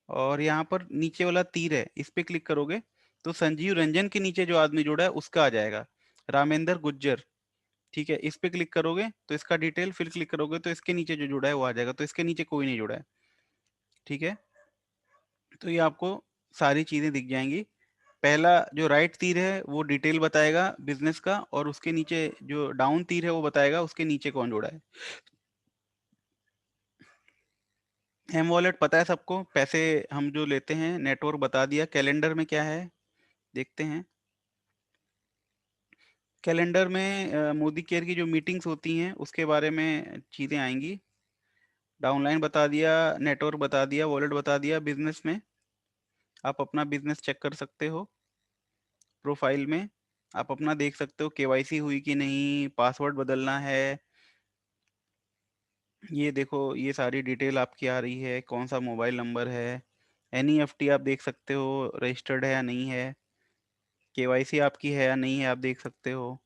A: और यहाँ पर नीचे वाला तीर है, इस पे क्लिक करोगे तो संजीव रंजन के नीचे जो आदमी जुड़ा है उसका आ जाएगा, रामेंद्र गुज्जर। ठीक है, इस पे क्लिक करोगे तो इसका डिटेल, फिर क्लिक करोगे तो इसके नीचे जो जुड़ा है वो आ जाएगा, तो इसके नीचे कोई नहीं जुड़ा है। ठीक है, तो ये आपको सारी चीजें दिख जाएंगी। पहला जो राइट तीर है वो डिटेल बताएगा बिजनेस का, और उसके नीचे जो डाउन तीर है वो बताएगा उसके नीचे कौन जुड़ा है। एम वॉलेट पता है सबको, पैसे हम जो लेते हैं, नेटवर्क बता दिया। कैलेंडर में क्या है देखते हैं। कैलेंडर में मोदी केयर की जो मीटिंग्स होती हैं उसके बारे में चीजें आएंगी। डाउनलाइन बता दिया, नेटवर्क बता दिया, वॉलेट बता दिया। बिजनेस में आप अपना बिजनेस चेक कर सकते हो, प्रोफाइल में आप अपना देख सकते हो केवाईसी हुई कि नहीं, पासवर्ड बदलना है। ये देखो ये सारी डिटेल आपकी आ रही है, कौन सा मोबाइल नंबर है, एनईएफटी आप देख सकते हो रजिस्टर्ड है या नहीं है, केवाईसी आपकी है या नहीं है आप देख सकते हो।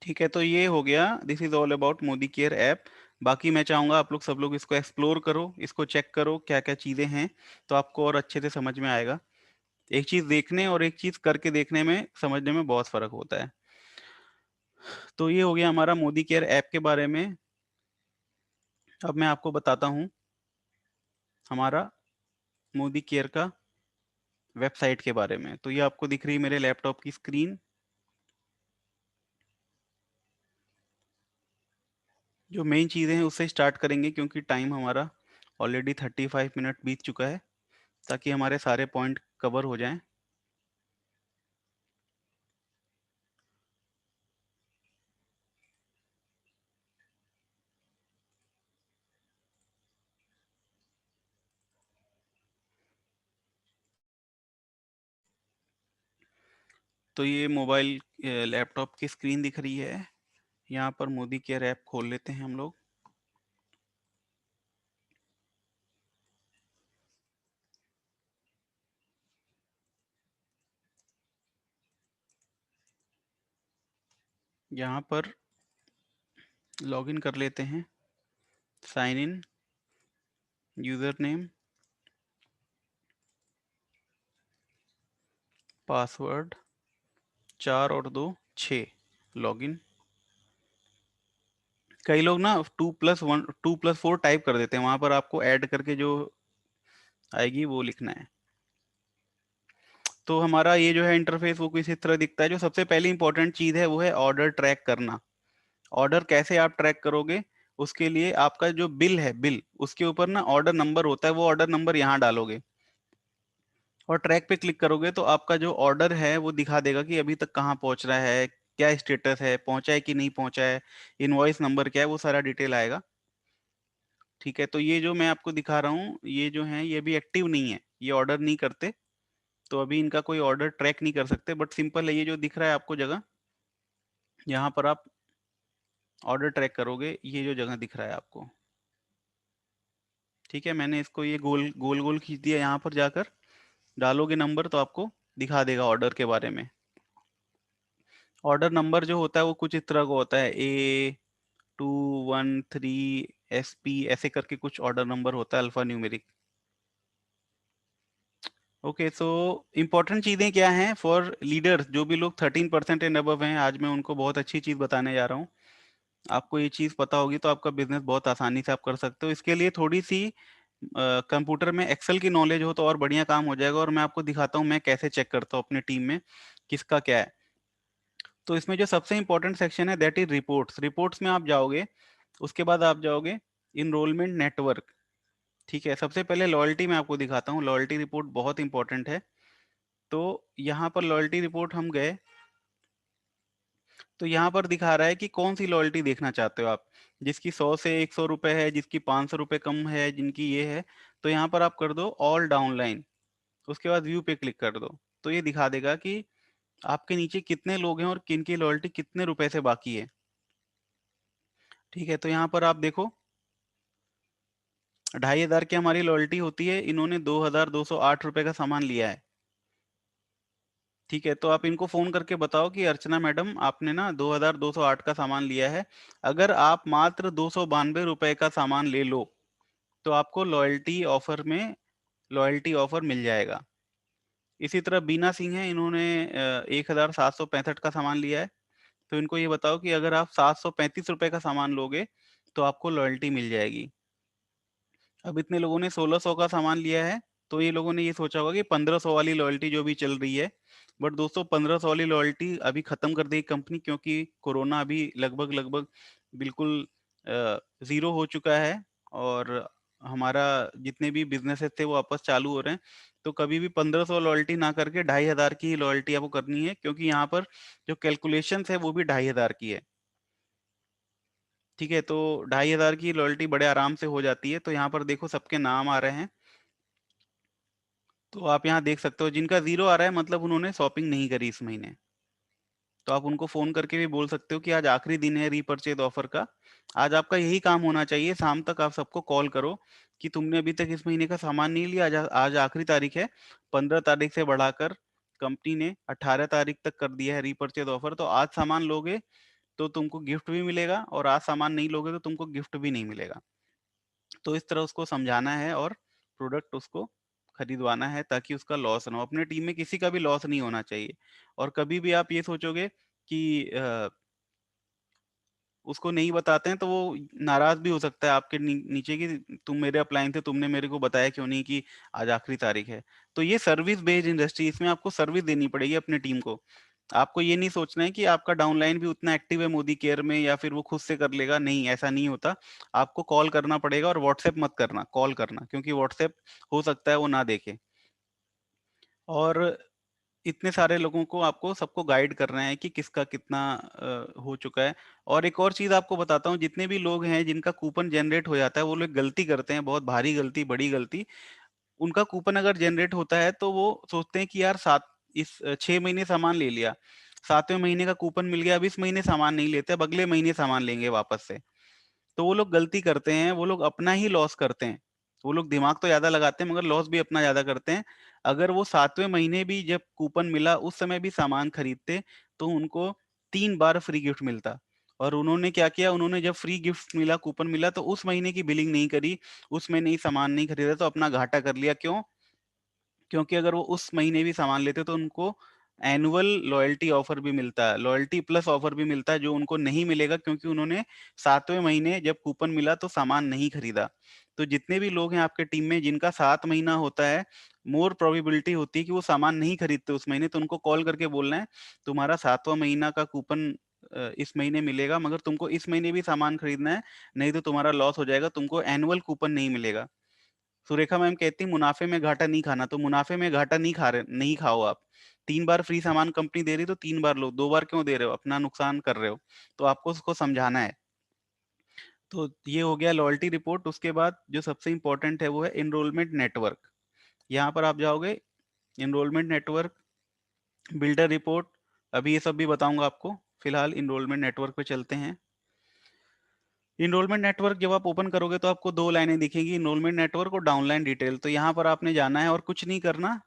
A: ठीक है, तो ये हो गया, this is all about Modi care app. बाकी मैं चाहूंगा आप लोग सब लोग इसको एक्सप्लोर करो, इसको चेक करो क्या क्या चीजें हैं, तो आपको और अच्छे से समझ में आएगा। एक चीज देखने और एक चीज करके देखने में, समझने में बहुत फर्क होता है। तो ये हो गया हमारा मोदी केयर ऐप के बारे में। अब मैं आपको बताता हूँ हमारा मोदी केयर का वेबसाइट के बारे में। तो ये आपको दिख रही है मेरे लैपटॉप की स्क्रीन। जो मेन चीज़ें हैं उससे स्टार्ट करेंगे, क्योंकि टाइम हमारा ऑलरेडी 35 मिनट बीत चुका है, ताकि हमारे सारे पॉइंट कवर हो जाएं। तो ये मोबाइल लैपटॉप की स्क्रीन दिख रही है। यहाँ पर मोदी केयर ऐप खोल लेते हैं हम लोग। यहाँ पर लॉगिन कर लेते हैं। Sign in, user name, password 4 और 2 6, लॉगिन। कई लोग ना 2+1 2+4 टाइप कर देते हैं, वहां पर आपको ऐड करके जो आएगी वो लिखना है। तो हमारा ये जो है इंटरफेस वो किसी तरह दिखता है। जो सबसे पहली इंपॉर्टेंट चीज़ है वो है ऑर्डर ट्रैक करना। ऑर्डर कैसे आप ट्रैक करोगे? उसके लिए आपका जो बिल है, बिल उसके ऊपर ना ऑर्डर नंबर होता है, वो ऑर्डर नंबर यहाँ डालोगे और ट्रैक पे क्लिक करोगे तो आपका जो ऑर्डर है वो दिखा देगा कि अभी तक कहाँ पहुँच रहा है, क्या स्टेटस है, पहुँचा है कि नहीं पहुँचा है, इनवॉइस नंबर क्या है, वो सारा डिटेल आएगा। ठीक है, तो ये जो मैं आपको दिखा रहा हूँ ये जो है ये भी एक्टिव नहीं है, ये ऑर्डर नहीं करते, तो अभी इनका कोई ऑर्डर ट्रैक नहीं कर सकते। बट सिंपल है, ये जो दिख रहा है आपको जगह, यहाँ पर आप ऑर्डर ट्रैक करोगे, ये जो जगह दिख रहा है आपको। ठीक है, मैंने इसको ये गोल गोल गोल खींच दिया। यहाँ पर जाकर डालोगे नंबर तो आपको दिखा देगा ऑर्डर के बारे में। ऑर्डर नंबर जो होता है वो कुछ इस तरह का होता है, A213SP ऐसे करके कुछ ऑर्डर नंबर होता है, alpha numeric. Okay, so important चीज़ें क्या हैं फॉर लीडर्स? जो भी लोग 13% एंड अबव हैं, आज मैं उनको बहुत अच्छी चीज़ बताने जा रहा हूँ। आपको ये चीज़ पता होगी तो आपका बिजनेस बहुत आसानी से आप कर सकते हो। इसके लिए थोड़ी सी कंप्यूटर में एक्सेल की नॉलेज हो तो और बढ़िया काम हो जाएगा। और मैं आपको दिखाता हूँ मैं कैसे चेक करता हूँ अपने टीम में किसका क्या है। तो इसमें जो सबसे इंपॉर्टेंट सेक्शन है दैट इज रिपोर्ट्स। रिपोर्ट्स में आप जाओगे, उसके बाद आप जाओगे इनरोलमेंट नेटवर्क। ठीक है, सबसे पहले लॉयल्टी मैं आपको दिखाता हूँ। लॉयल्टी रिपोर्ट बहुत इंपॉर्टेंट है। तो यहाँ पर लॉयल्टी रिपोर्ट हम गए, तो यहाँ पर दिखा रहा है कि कौन सी लॉयल्टी देखना चाहते हो आप। जिसकी 100 से 100 रुपए है, जिसकी 500 रुपये कम है, जिनकी ये है। तो यहाँ पर आप कर दो ऑल डाउनलाइन, उसके बाद व्यू पे क्लिक कर दो। तो ये दिखा देगा कि आपके नीचे कितने लोग हैं और किन की लॉयल्टी कितने रुपए से बाकी है। ठीक है, तो यहाँ पर आप देखो 2500 की हमारी लॉयल्टी होती है, इन्होंने 2208 रुपये का सामान लिया है। ठीक है, तो आप इनको फोन करके बताओ कि अर्चना मैडम आपने ना 2208 का सामान लिया है, अगर आप मात्र 292 रुपए का सामान ले लो तो आपको लॉयल्टी ऑफर मिल जाएगा। इसी तरह बीना सिंह है, इन्होंने 1765 का सामान लिया है। तो इनको ये बताओ कि अगर आप 735 रुपए का सामान लोगे तो आपको लॉयल्टी मिल जाएगी। अब इतने लोगों ने 1600 का सामान लिया है, तो ये लोगों ने ये सोचा होगा कि 1500 वाली लॉयल्टी जो भी चल रही है। बट दोस्तों 1500 वाली लॉयल्टी अभी खत्म कर देगी कंपनी, क्योंकि कोरोना अभी लगभग लगभग बिल्कुल जीरो हो चुका है। और हमारा जितने भी बिजनेसेस थे वो वापस चालू हो रहे हैं। तो कभी भी 1500 लॉयल्टी ना करके 2500 की ही लॉयल्टी आपको करनी है, क्योंकि यहाँ पर जो कैलकुलेशन है वो भी 2500 की है। ठीक है, तो 2500 की लॉयल्टी बड़े आराम से हो जाती है। तो यहाँ पर देखो सबके नाम आ रहे हैं। तो आप यहाँ देख सकते हो जिनका जीरो आ रहा है मतलब उन्होंने शॉपिंग नहीं करी इस महीने। तो आप उनको फोन करके भी बोल सकते हो कि आज आखिरी दिन है रीपर्चेज ऑफर का। आज आपका यही काम होना चाहिए, शाम तक आप सबको कॉल करो कि तुमने अभी तक इस महीने का सामान नहीं लिया, आज आखिरी तारीख है। 15 तारीख से बढ़ाकर कंपनी ने 18 तारीख तक कर दिया है रीपर्चेज ऑफर। तो आज सामान लोगे तो तुमको गिफ्ट भी मिलेगा, और आज सामान नहीं लोगे तो तुमको गिफ्ट भी नहीं मिलेगा। तो इस तरह उसको समझाना है और प्रोडक्ट उसको खरीदवाना है, ताकि उसका लॉस ना हो। अपने टीम में किसी का भी लॉस नहीं होना चाहिए। और कभी भी आप ये सोचोगे कि उसको नहीं बताते हैं तो वो नाराज भी हो सकता है आपके नीचे कि तुम मेरे अपलाइन थे, तुमने मेरे को बताया क्यों नहीं कि आज आखिरी तारीख है। तो ये सर्विस बेस्ड इंडस्ट्री, इसमें आपको सर्विस देनी पड़ेगी अपनी टीम को। आपको ये नहीं सोचना है कि आपका डाउनलाइन भी उतना एक्टिव है मोदी केयर में या फिर वो खुद से कर लेगा, नहीं ऐसा नहीं होता। आपको कॉल करना पड़ेगा, और व्हाट्सएप मत करना, कॉल करना, क्योंकि व्हाट्सएप हो सकता है वो ना देखे। और इतने सारे लोगों को आपको सबको गाइड करना है कि किसका कितना हो चुका है। और एक और चीज आपको बताता हूँ, जितने भी लोग हैं जिनका कूपन जनरेट हो जाता है, वो लोग गलती करते हैं, बहुत भारी गलती, बड़ी गलती। उनका कूपन अगर जनरेट होता है तो वो सोचते हैं कि यार 6 महीने सामान ले लिया, 7वें महीने का कूपन मिल गया, अब इस महीने सामान नहीं लेते, अब अगले महीने सामान लेंगे वापस से। तो वो लोग गलती करते हैं, वो लोग अपना ही लॉस करते हैं। वो लोग दिमाग तो ज्यादा लगाते हैं मगर लॉस भी अपना ज्यादा करते हैं। अगर वो 7वें महीने भी जब कूपन मिला उस समय भी सामान खरीदते तो उनको 3 बार फ्री गिफ्ट मिलता। और उन्होंने क्या किया, उन्होंने जब फ्री गिफ्ट मिला, कूपन मिला, तो उस महीने की बिलिंग नहीं करी, उस महीने ही सामान नहीं खरीदा, तो अपना घाटा कर लिया। क्यों? क्योंकि अगर वो उस महीने भी सामान लेते तो उनको एनुअल लॉयल्टी ऑफर भी मिलता है, लॉयल्टी प्लस ऑफर भी मिलता है, जो उनको नहीं मिलेगा क्योंकि उन्होंने 7वें महीने जब कूपन मिला तो सामान नहीं खरीदा। तो जितने भी लोग हैं आपके टीम में जिनका 7 महीना होता है, मोर प्रोबेबिलिटी होती है कि वो सामान नहीं खरीदते उस महीने, तो उनको कॉल करके बोलना है तुम्हारा 7वां महीना का कूपन इस महीने मिलेगा, मगर तुमको इस महीने भी सामान खरीदना है, नहीं तो तुम्हारा लॉस हो जाएगा, तुमको एनुअल कूपन नहीं मिलेगा। सुरेखा मैम कहती मुनाफे में घाटा नहीं खाना, तो मुनाफे में घाटा नहीं खा रहे, नहीं खाओ आप। 3 बार फ्री सामान कंपनी दे रही तो 3 बार लो, 2 बार क्यों दे रहे हो, अपना नुकसान कर रहे हो। तो आपको उसको समझाना है। तो ये हो गया लॉयल्टी रिपोर्ट। उसके बाद जो सबसे इंपॉर्टेंट है वो है इनरोलमेंट नेटवर्क। यहाँ पर आप जाओगे, इनरोलमेंट नेटवर्क, बिल्डर रिपोर्ट, अभी ये सब भी बताऊंगा आपको। फिलहाल इनरोलमेंट नेटवर्क पे चलते हैं। इनरोलमेंट नेटवर्क जब आप ओपन करोगे तो आपको 2 लाइनें दिखेंगी, इनरोलमेंट नेटवर्क और डाउनलाइन डिटेल। तो यहाँ पर आपने जाना है और कुछ नहीं करना,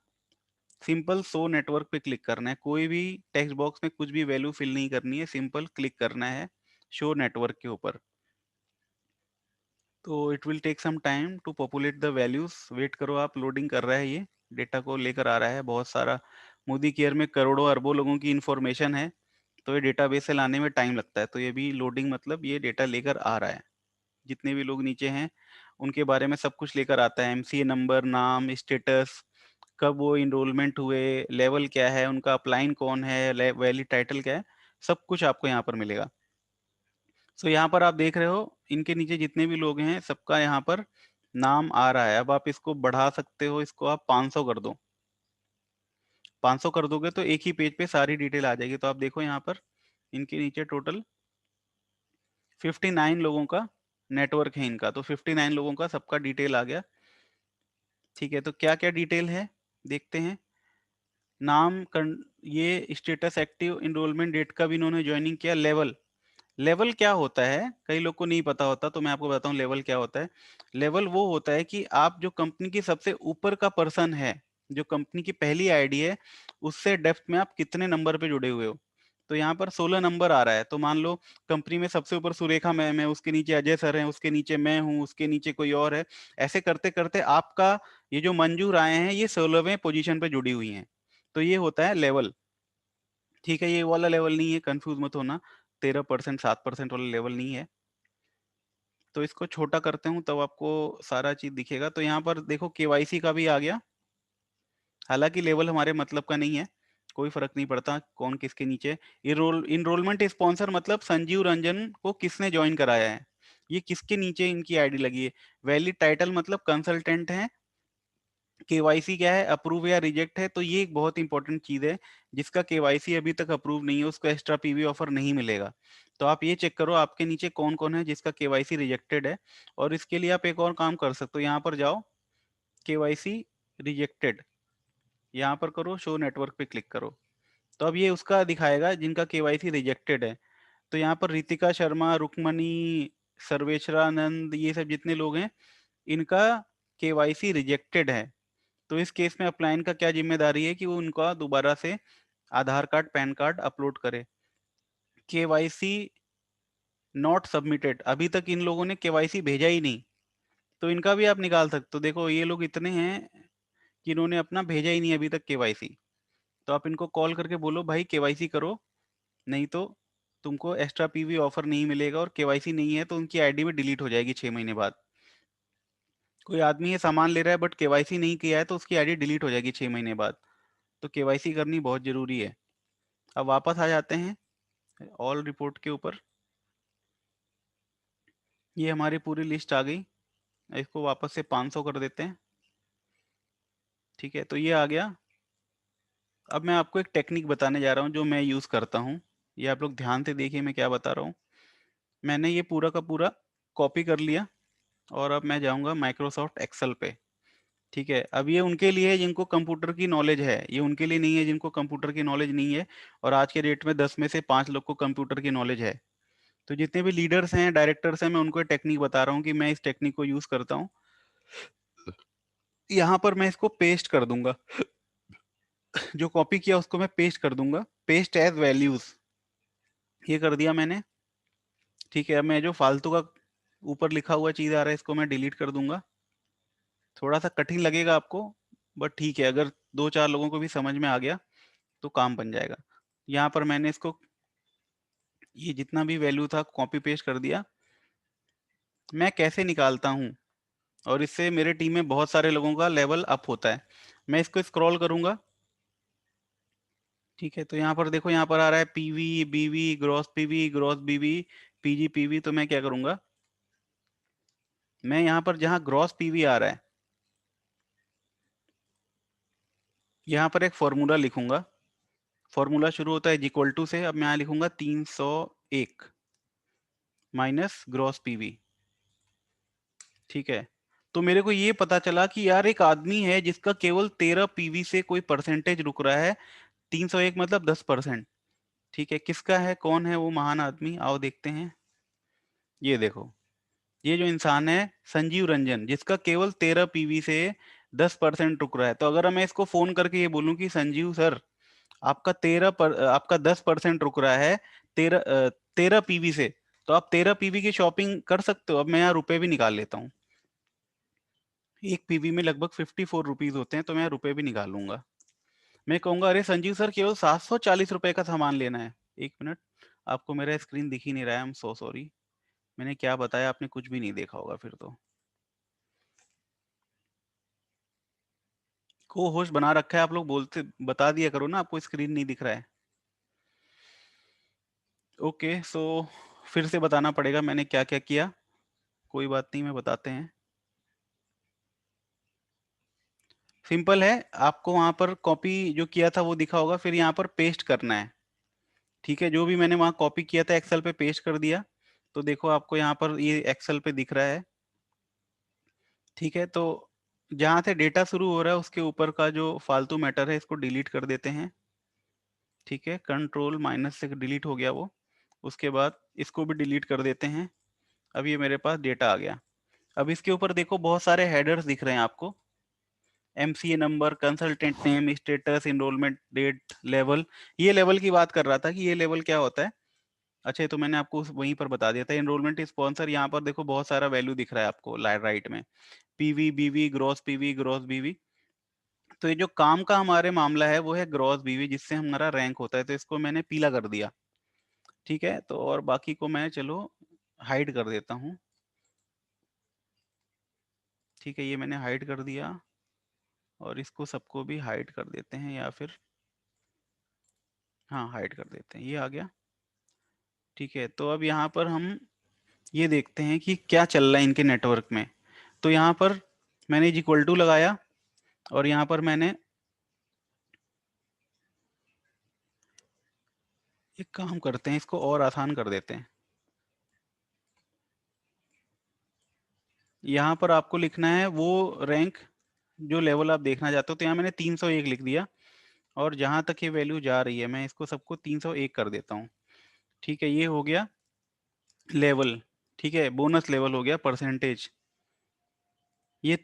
A: सिंपल शो नेटवर्क पे क्लिक करना है। कोई भी टेक्स्ट बॉक्स में कुछ भी वैल्यू फिल नहीं करनी है, सिंपल क्लिक करना है शो नेटवर्क के ऊपर। तो it will take some time to populate the values, wait करो आप, लोडिंग कर रहा है, ये डेटा को लेकर आ रहा है बहुत सारा। मोदी केयर में करोड़ों अरबों लोगों की इंफॉर्मेशन है, तो ये डेटाबेस से लाने में टाइम लगता है। तो ये भी लोडिंग, मतलब ये डेटा लेकर आ रहा है, जितने भी लोग नीचे हैं उनके बारे में सब कुछ लेकर आता है, एमसीए नंबर, नाम, स्टेटस, कब वो इनरोलमेंट हुए, लेवल क्या है उनका, अपलाइन कौन है, वैली टाइटल क्या है, सब कुछ आपको यहाँ पर मिलेगा। सो यहाँ पर आप देख रहे हो इनके नीचे जितने भी लोग हैं सबका यहाँ पर नाम आ रहा है। अब आप इसको बढ़ा सकते हो, इसको आप 500 कर दो। 500 कर दोगे तो एक ही पेज पे सारी डिटेल आ जाएगी। तो आप देखो यहाँ पर इनके नीचे टोटल 59 लोगों का नेटवर्क है इनका, तो 59 लोगों का सबका डिटेल आ गया। ठीक है, तो क्या क्या डिटेल है देखते हैं। नाम, ये स्टेटस, एक्टिव, इनरोलमेंट डेट, कब इन्होंने ज्वाइनिंग किया, लेवल। लेवल क्या होता है कई लोग को नहीं पता होता, तो मैं आपको बताता हूँ लेवल क्या होता है। लेवल वो होता है कि आप जो कंपनी की सबसे ऊपर का पर्सन है, जो कंपनी की पहली आईडी है, उससे डेप्थ में आप कितने नंबर पे जुड़े हुए हो। तो यहाँ पर 16 नंबर आ रहा है, तो मान लो कंपनी में सबसे ऊपर सुरेखा मैम है, उसके नीचे अजय सर हैं, उसके नीचे मैं हूँ, उसके नीचे कोई और है। ऐसे करते करते आपका ये जो मंजूर आए हैं ये 16वें पोजीशन पे जुड़ी हुई हैं। तो ये होता है लेवल। ठीक है, ये वाला लेवल नहीं है, कंफ्यूज मत होना, 13%, 7% वाला लेवल नहीं है। तो इसको छोटा करते हूँ तब आपको सारा चीज दिखेगा। तो यहाँ पर देखो केवाईसी का भी आ गया, हालांकि लेवल हमारे मतलब का नहीं है, कोई फर्क नहीं पड़ता कौन किसके नीचे। इनरोलमेंट स्पॉन्सर मतलब संजीव रंजन को किसने ज्वाइन कराया है, ये किसके नीचे इनकी आईडी लगी है। वैलिड टाइटल मतलब कंसल्टेंट है। केवाईसी क्या है, अप्रूव या रिजेक्ट है। तो ये एक बहुत इंपॉर्टेंट चीज है, जिसका केवाईसी अभी तक अप्रूव नहीं है उसको एक्स्ट्रा पीवी ऑफर नहीं मिलेगा। तो आप ये चेक करो आपके नीचे कौन कौन है जिसका केवाईसी रिजेक्टेड है। और इसके लिए आप एक और काम कर सकते हो, यहाँ पर जाओ, केवाईसी रिजेक्टेड, यहाँ पर करो, शो नेटवर्क पे क्लिक करो। तो अब ये उसका दिखाएगा जिनका केवाईसी रिजेक्टेड है। तो यहाँ पर रितिका शर्मा, रुक्मणी, सर्वेश्वरानंद, ये सब जितने लोग हैं इनका केवाईसी रिजेक्टेड है। तो इस केस में अपलाइन का क्या जिम्मेदारी है कि वो उनका दोबारा से आधार कार्ड, पैन कार्ड अपलोड करे। केवाईसी नॉट सबमिटेड, अभी तक इन लोगों ने केवाईसी भेजा ही नहीं, तो इनका भी आप निकाल सकते हो। देखो ये लोग इतने हैं कि इन्होंने अपना भेजा ही नहीं अभी तक केवाईसी। तो आप इनको कॉल करके बोलो भाई केवाईसी करो, नहीं तो तुमको एक्स्ट्रा पीवी ऑफर नहीं मिलेगा, और केवाईसी नहीं है तो उनकी आईडी में डिलीट हो जाएगी 6 महीने बाद। कोई आदमी ये सामान ले रहा है बट केवाईसी नहीं किया है तो उसकी आईडी डिलीट हो जाएगी 6 महीने बाद। तो केवाईसी करनी बहुत जरूरी है। अब वापस आ जाते हैं ऑल रिपोर्ट के ऊपर। ये हमारी पूरी लिस्ट आ गई। इसको वापस से 500 कर देते हैं। ठीक है, तो ये आ गया। अब मैं आपको एक टेक्निक बताने जा रहा हूँ जो मैं यूज़ करता हूँ। ये आप लोग ध्यान से देखिए मैं क्या बता रहा हूँ। मैंने ये पूरा का पूरा कॉपी कर लिया, और अब मैं जाऊँगा माइक्रोसॉफ्ट एक्सेल पे। ठीक है, अब ये उनके लिए है जिनको कंप्यूटर की नॉलेज है, ये उनके लिए नहीं है जिनको कंप्यूटर की नॉलेज नहीं है। और आज के डेट में 10 में से 5 लोग को कंप्यूटर की नॉलेज है। तो जितने भी लीडर्स हैं, डायरेक्टर्स हैं, मैं उनको टेक्निक बता रहा हूँ कि मैं इस टेक्निक को यूज़ करता हूँ। यहाँ पर मैं इसको पेस्ट कर दूंगा। जो कॉपी किया उसको मैं पेस्ट कर दूंगा, पेस्ट एज वैल्यूज। ये कर दिया मैंने। ठीक है, अब मैं जो फालतू का ऊपर लिखा हुआ चीज आ रहा है इसको मैं डिलीट कर दूंगा। थोड़ा सा कठिन लगेगा आपको, बट ठीक है, अगर 2-4 लोगों को भी समझ में आ गया तो काम बन जाएगा। यहाँ पर मैंने इसको, ये जितना भी वैल्यू था कॉपी पेस्ट कर दिया। मैं कैसे निकालता हूँ, और इससे मेरे टीम में बहुत सारे लोगों का लेवल अप होता है। मैं इसको स्क्रॉल करूंगा। ठीक है, तो यहाँ पर देखो, यहाँ पर आ रहा है पीवी बीवी ग्रॉस पीवी ग्रॉस बीवी पीजी पीवी। तो मैं क्या करूंगा, मैं यहाँ पर जहाँ ग्रॉस पीवी आ रहा है, यहाँ पर एक फॉर्मूला लिखूंगा। फॉर्मूला शुरू होता है इक्वल टू से। अब मैं यहाँ लिखूंगा 301 माइनस ग्रॉस पीवी। ठीक है, तो मेरे को ये पता चला कि यार एक आदमी है जिसका केवल 13 पीवी से कोई परसेंटेज रुक रहा है। 301 मतलब 10%। ठीक है, किसका है, कौन है वो महान आदमी, आओ देखते हैं। ये देखो, ये जो इंसान है संजीव रंजन, जिसका केवल 13 पीवी से 10% रुक रहा है। तो अगर मैं इसको फोन करके ये बोलूं कि संजीव सर, आपका 10% रुक रहा है 13 पीवी से, तो आप 13 पीवी की शॉपिंग कर सकते हो। अब मैं यहाँ रुपए भी निकाल लेता हूँ। एक पीवी में लगभग 54 रुपीज होते हैं, तो मैं यहाँ रुपए भी निकाल लूंगा। मैं कहूंगा अरे संजीव सर, केवल 740 रुपए का सामान लेना है। एक मिनट, आपको मेरा स्क्रीन दिख ही नहीं रहा है, आई एम सो सॉरी। मैंने क्या बताया आपने कुछ भी नहीं देखा होगा फिर तो। को होस्ट बना रखा है, आप लोग बोलते बता दिया करो ना आपको स्क्रीन नहीं दिख रहा है। ओके, सो फिर से बताना पड़ेगा मैंने क्या क्या किया। कोई बात नहीं, मैं बताते हैं। सिंपल है, आपको वहां पर कॉपी जो किया था वो दिखा होगा, फिर यहाँ पर पेस्ट करना है। ठीक है, जो भी मैंने वहां कॉपी किया था एक्सेल पे पेस्ट कर दिया। तो देखो आपको यहाँ पर ये एक्सेल पे दिख रहा है। ठीक है, तो जहाँ से डेटा शुरू हो रहा है उसके ऊपर का जो फालतू मैटर है इसको डिलीट कर देते हैं। ठीक है, कंट्रोल माइनस से डिलीट हो गया वो। उसके बाद इसको भी डिलीट कर देते हैं। अब ये मेरे पास डेटा आ गया। अब इसके ऊपर देखो बहुत सारे हेडर्स दिख रहे हैं आपको। MCA number, consultant name, status, enrollment date, level. ये लेवल की बात कर रहा था कि ये लेवल क्या होता है। अच्छा, ये तो मैंने आपको वहीं पर बता दिया था। इनरोलमेंट स्पॉन्सर, यहाँ पर देखो बहुत सारा वैल्यू दिख रहा है आपको राइट में। पीवी बीवी ग्रॉस पीवी ग्रॉस बीवी। तो ये जो काम का हमारे मामला है वो है ग्रॉस बीवी, जिससे हमारा रैंक होता है। तो इसको मैंने पीला कर दिया। ठीक है, तो और बाकी को मैं चलो हाइड कर देता हूँ। ठीक है, ये मैंने हाइड कर दिया, और इसको सबको भी हाइड कर देते हैं, या फिर हाँ हाइड कर देते हैं, ये आ गया। ठीक है, तो अब यहाँ पर हम ये देखते हैं कि क्या चल रहा है इनके नेटवर्क में। तो यहाँ पर मैंने इक्वल टू लगाया, और यहाँ पर मैंने एक काम करते हैं, इसको और आसान कर देते हैं। यहाँ पर आपको लिखना है वो रैंक जो लेवल आप देखना चाहते हो। तो यहाँ मैंने 301 लिख दिया, और जहां तक ये वैल्यू जा रही है मैं इसको सबको 301 कर देता हूँ। ठीक है, ये हो गया लेवल। ठीक है, बोनस लेवल हो गया परसेंटेज। ये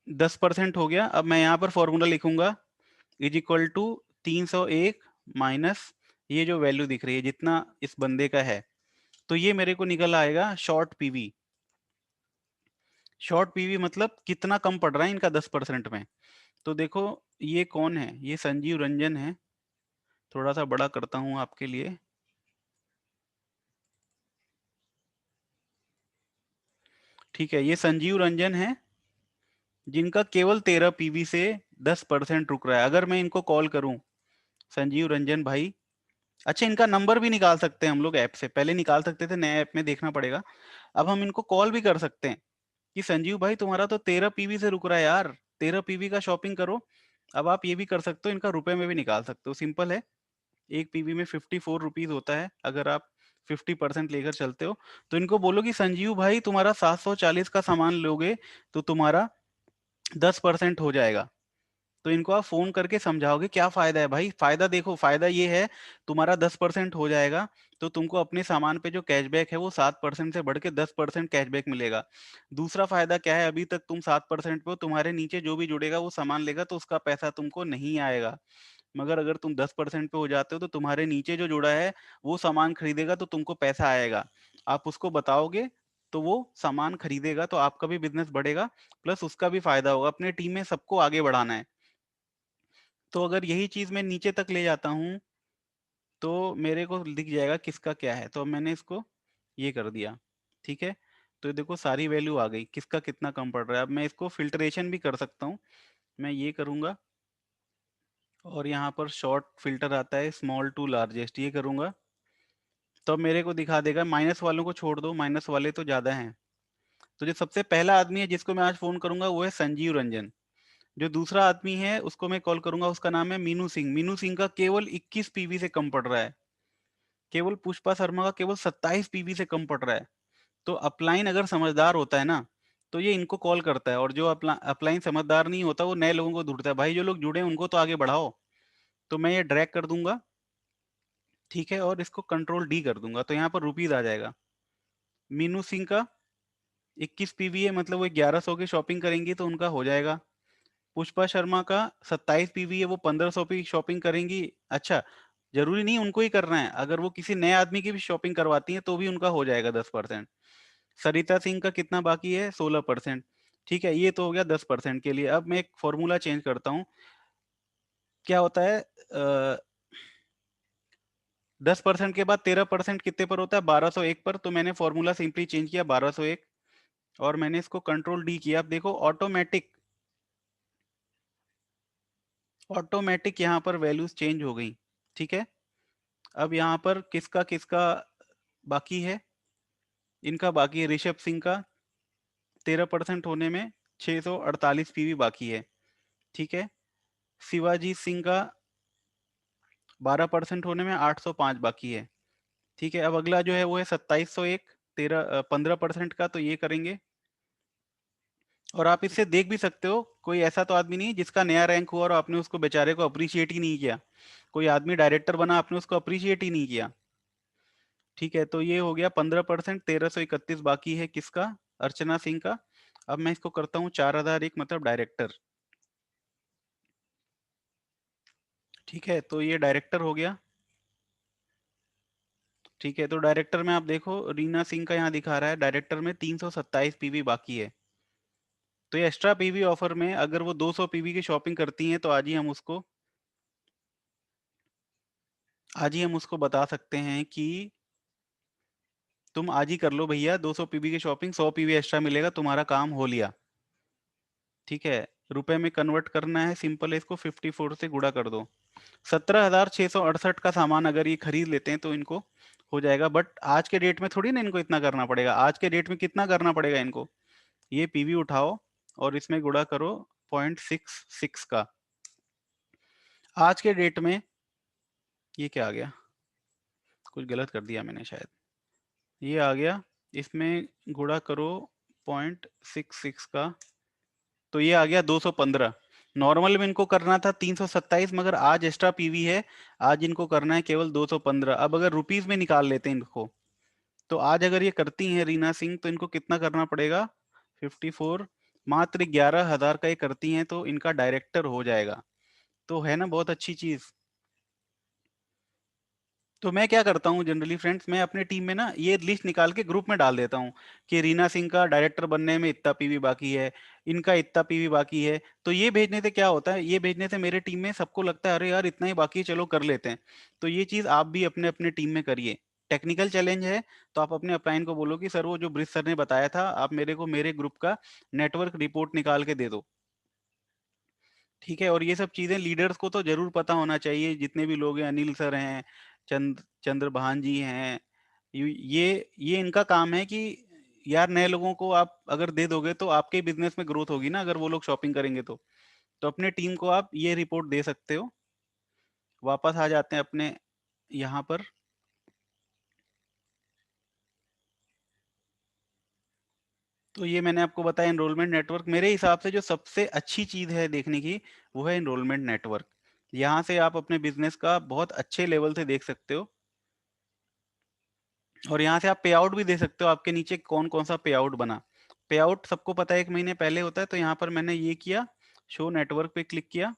A: 10% हो गया। अब मैं यहाँ पर फॉर्मूला लिखूंगा इज इक्वल टू 301 माइनस ये जो वैल्यू दिख रही है जितना इस बंदे का है। तो ये मेरे को निकल आएगा शॉर्ट पीवी। शॉर्ट पीवी मतलब कितना कम पड़ रहा है इनका 10% में। तो देखो, ये कौन है, ये संजीव रंजन है। थोड़ा सा बड़ा करता हूँ आपके लिए। ठीक है, ये संजीव रंजन है जिनका केवल 13 पीवी से 10% रुक रहा है। अगर मैं इनको कॉल करूं, संजीव रंजन भाई, अच्छा इनका नंबर भी निकाल सकते हैं हम लोग ऐप से, पहले निकाल सकते थे, नए ऐप में देखना पड़ेगा। अब हम इनको कॉल भी कर सकते हैं कि संजीव भाई तुम्हारा तो 13 पीवी से रुक रहा है यार, 13 पीवी का शॉपिंग करो। अब आप ये भी कर सकते हो, इनका रुपए में भी निकाल सकते हो, सिंपल है। एक पीवी में 54 रुपीज होता है अगर आप 50% लेकर चलते हो। तो इनको बोलो कि संजीव भाई तुम्हारा 740 का सामान लोगे तो तुम्हारा 10% हो जाएगा। तो इनको आप फोन करके समझाओगे क्या फायदा है भाई। फायदा देखो, फायदा ये है तुम्हारा 10% हो जाएगा, तो तुमको अपने सामान पे जो कैशबैक है वो 7% से बढ़ के 10% कैशबैक मिलेगा। दूसरा फायदा क्या है, अभी तक तुम 7% पे हो, तुम्हारे नीचे जो भी जुड़ेगा वो सामान लेगा तो उसका पैसा तुमको नहीं आएगा। मगर अगर तुम 10% पे हो जाते हो तो तुम्हारे नीचे जो जुड़ा है वो सामान खरीदेगा तो तुमको पैसा आएगा। आप उसको बताओगे तो वो सामान खरीदेगा, तो आपका भी बिजनेस बढ़ेगा, प्लस उसका भी फायदा होगा। अपने टीम में सबको आगे बढ़ाना है। तो अगर यही चीज मैं नीचे तक ले जाता हूँ तो मेरे को दिख जाएगा किसका क्या है। तो अब मैंने इसको ये कर दिया, ठीक है। तो देखो सारी वैल्यू आ गई, किसका कितना कम पड़ रहा है। अब मैं इसको फिल्ट्रेशन भी कर सकता हूँ। मैं ये करूंगा और यहाँ पर शॉर्ट फिल्टर आता है, स्मॉल टू लार्जेस्ट, ये करूंगा तो अब मेरे को दिखा देगा। माइनस वालों को छोड़ दो, माइनस वाले तो ज्यादा हैं। तो जो सबसे पहला आदमी है जिसको मैं आज फोन करूंगा वो है संजीव रंजन। जो दूसरा आदमी है उसको मैं कॉल करूंगा, उसका नाम है मीनू सिंह। मीनू सिंह का केवल 21 पीवी से कम पड़ रहा है। केवल पुष्पा शर्मा का केवल 27 पीवी से कम पड़ रहा है। तो अपलाइन अगर समझदार होता है ना तो ये इनको कॉल करता है, और जो अपलाइन समझदार नहीं होता वो नए लोगों को ढूंढता है। भाई जो लोग जुड़े हैं उनको तो आगे बढ़ाओ। तो मैं ये ड्रैग कर दूंगा, ठीक है, और इसको कंट्रोल डी कर दूंगा तो यहाँ पर रुपीज आ जाएगा। मीनू सिंह का 21 पीवी है, मतलब वो 1100 की शॉपिंग करेंगी तो उनका हो जाएगा। पुष्पा शर्मा का 27 पीवी है, वो 1500 की शॉपिंग करेंगी। अच्छा, जरूरी नहीं उनको ही करना है, अगर वो किसी नए आदमी की भी शॉपिंग करवाती है तो भी उनका हो जाएगा 10%। सरिता सिंह का कितना बाकी है, 16%। ठीक है, ये तो हो गया 10% के लिए। अब मैं एक फॉर्मूला चेंज करता हूँ। क्या होता है 10% के बाद 13% कितने पर होता है, 1201 पर। तो मैंने फॉर्मूला सिंपली चेंज किया 1201, और मैंने इसको कंट्रोल डी किया। आप देखो ऑटोमेटिक, ऑटोमेटिक यहाँ पर वैल्यूज चेंज हो गई। ठीक है, अब यहाँ पर किसका किसका बाकी है, इनका बाकी है ऋषभ सिंह का 13% होने में 648 पीवी बाकी है। ठीक है, शिवाजी सिंह का 12% होने में 805 बाकी है। ठीक है, अब अगला जो है वो है 2701, 15% का, तो ये करेंगे। और आप इससे देख भी सकते हो, कोई ऐसा तो आदमी नहीं है जिसका नया रैंक हुआ और आपने उसको बेचारे को अप्रिशिएट ही नहीं किया। कोई आदमी डायरेक्टर बना, आपने उसको अप्रिशिएट ही नहीं किया। ठीक है, तो ये हो गया 15%। 1331 बाकी है किसका, अर्चना सिंह का। अब मैं इसको करता हूँ 4001, मतलब डायरेक्टर। ठीक है, तो ये डायरेक्टर हो गया। ठीक है, तो डायरेक्टर में आप देखो रीना सिंह का यहाँ दिखा रहा है डायरेक्टर में 327 पीवी बाकी है। तो ये एक्स्ट्रा पीवी ऑफर में अगर वो 200 पीवी की शॉपिंग करती हैं तो आज ही हम उसको बता सकते हैं कि तुम आज ही कर लो भैया 200 पीवी की शॉपिंग, 100 पीवी एक्स्ट्रा मिलेगा, तुम्हारा काम हो लिया। ठीक है, रुपए में कन्वर्ट करना है, सिंपल है, इसको 54 से गुणा कर दो। 17,668 का सामान अगर ये खरीद लेते हैं तो इनको हो जाएगा। बट आज के डेट में थोड़ी ना इनको इतना करना पड़ेगा। आज के डेट में कितना करना पड़ेगा इनको, ये पीवी उठाओ और इसमें गुणा करो 0.66 का। आज के डेट में ये क्या आ गया, कुछ गलत कर दिया मैंने शायद, ये आ गया। इसमें गुणा करो 0.66 का, तो ये आ गया 215। नॉर्मल में इनको करना था 327, मगर आज एक्स्ट्रा पीवी है, आज इनको करना है केवल 215। अब अगर रुपीज में निकाल लेते हैं इनको, तो आज अगर ये करती हैं रीना सिंह तो इनको कितना करना पड़ेगा, 54, मात्र 11,000 का ये करती हैं तो इनका डायरेक्टर हो जाएगा। तो है ना बहुत अच्छी चीज। तो मैं क्या करता हूँ जनरली फ्रेंड्स, मैं अपने टीम में ना ये लिस्ट निकाल के ग्रुप में डाल देता हूँ कि रीना सिंह का डायरेक्टर बनने में इतना पीवी बाकी है, इनका इतना पीवी बाकी है। तो ये भेजने से क्या होता है, ये भेजने से मेरे टीम में सबको लगता है अरे यार इतना ही बाकी है, चलो कर लेते हैं। तो ये चीज आप भी अपने अपने टीम में करिए। टेक्निकल चैलेंज है तो आप अपने अपलाइन को बोलो कि सर वो जो ब्रिज सर ने बताया था, आप मेरे को मेरे ग्रुप का नेटवर्क रिपोर्ट निकाल के दे दो। ठीक है, और ये सब चीजें लीडर्स को तो जरूर पता होना चाहिए, जितने भी लोग हैं, अनिल सर हैं, चंद्र भान जी हैं, ये इनका काम है कि यार नए लोगों को आप अगर दे दोगे तो आपके बिजनेस में ग्रोथ होगी ना, अगर वो लोग शॉपिंग करेंगे तो अपने टीम को आप ये रिपोर्ट दे सकते हो। वापस आ जाते हैं अपने यहाँ पर। तो ये मैंने आपको बताया एनरोलमेंट नेटवर्क, मेरे हिसाब से जो सबसे अच्छी चीज है देखने की वो है एनरोलमेंट नेटवर्क। यहाँ से आप अपने बिजनेस का बहुत अच्छे लेवल से देख सकते हो, और यहाँ से आप पे आउट भी दे सकते हो, आपके नीचे कौन कौन सा पे आउट बना। पे आउट सबको पता है 1 महीने पहले होता है, तो यहाँ पर मैंने ये किया, शो नेटवर्क पे क्लिक किया।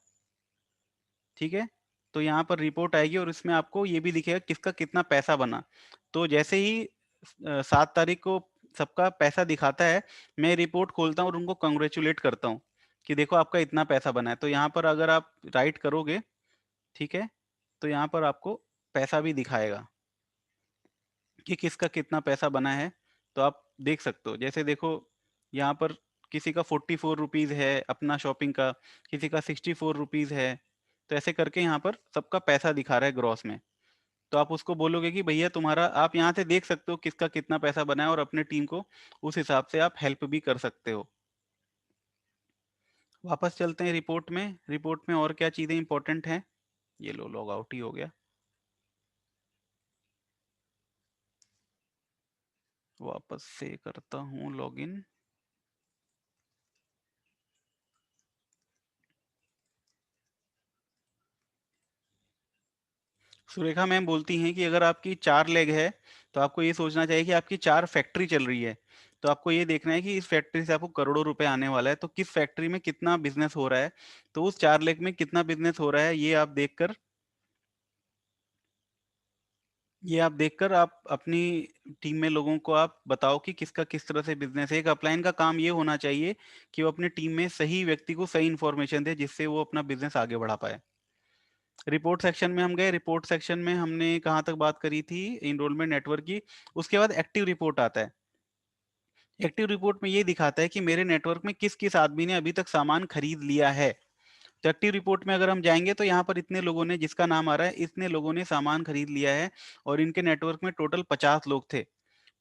A: ठीक है, तो यहाँ पर रिपोर्ट आएगी और इसमें आपको ये भी दिखेगा किसका कितना पैसा बना। तो जैसे ही 7 तारीख को सबका पैसा दिखाता है, मैं रिपोर्ट खोलता हूँ और उनको कंग्रेचुलेट करता हूँ कि देखो आपका इतना पैसा बना है। तो यहाँ पर अगर आप राइट करोगे, ठीक है, तो यहाँ पर आपको पैसा भी दिखाएगा कि किसका कितना पैसा बना है। तो आप देख सकते हो, जैसे देखो यहाँ पर किसी का 44 रुपीज़ है अपना शॉपिंग का, किसी का 64 रुपीज़ है। तो ऐसे करके यहाँ पर सबका पैसा दिखा रहा है ग्रॉस में। तो आप उसको बोलोगे कि भैया तुम्हारा, आप यहाँ से देख सकते हो किसका कितना पैसा बना है और अपने टीम को उस हिसाब से आप हेल्प भी कर सकते हो। वापस चलते हैं रिपोर्ट में। रिपोर्ट में और क्या चीज़ें इंपॉर्टेंट हैं। ये लो, लॉग आउट ही हो गया। वापस से करता हूँ लॉगिन। सुरेखा मैम बोलती हैं कि अगर आपकी 4 लेग है तो आपको ये सोचना चाहिए कि आपकी 4 फैक्ट्री चल रही है। तो आपको ये देखना है कि इस फैक्ट्री से आपको करोड़ों रुपए आने वाला है, तो किस फैक्ट्री में कितना बिजनेस हो रहा है, तो उस 4 लेग में कितना बिजनेस हो रहा है, ये आप देखकर आप अपनी टीम में लोगों को आप बताओ कि किसका किस तरह से बिजनेस है। एक अपलाइन का काम ये होना चाहिए कि वो अपने टीम में सही व्यक्ति को सही इन्फॉर्मेशन दे, जिससे वो अपना बिजनेस आगे बढ़ा पाए। रिपोर्ट सेक्शन में हम गए। रिपोर्ट सेक्शन में हमने कहाँ तक बात करी थी, इनरोलमेंट नेटवर्क की। उसके बाद एक्टिव रिपोर्ट आता है। एक्टिव रिपोर्ट में ये दिखाता है कि मेरे नेटवर्क में किस किस आदमी ने अभी तक सामान खरीद लिया है। तो एक्टिव रिपोर्ट में अगर हम जाएंगे तो यहाँ पर इतने लोगों ने, जिसका नाम आ रहा है, इतने लोगों ने सामान खरीद लिया है, और इनके नेटवर्क में टोटल 50 लोग थे।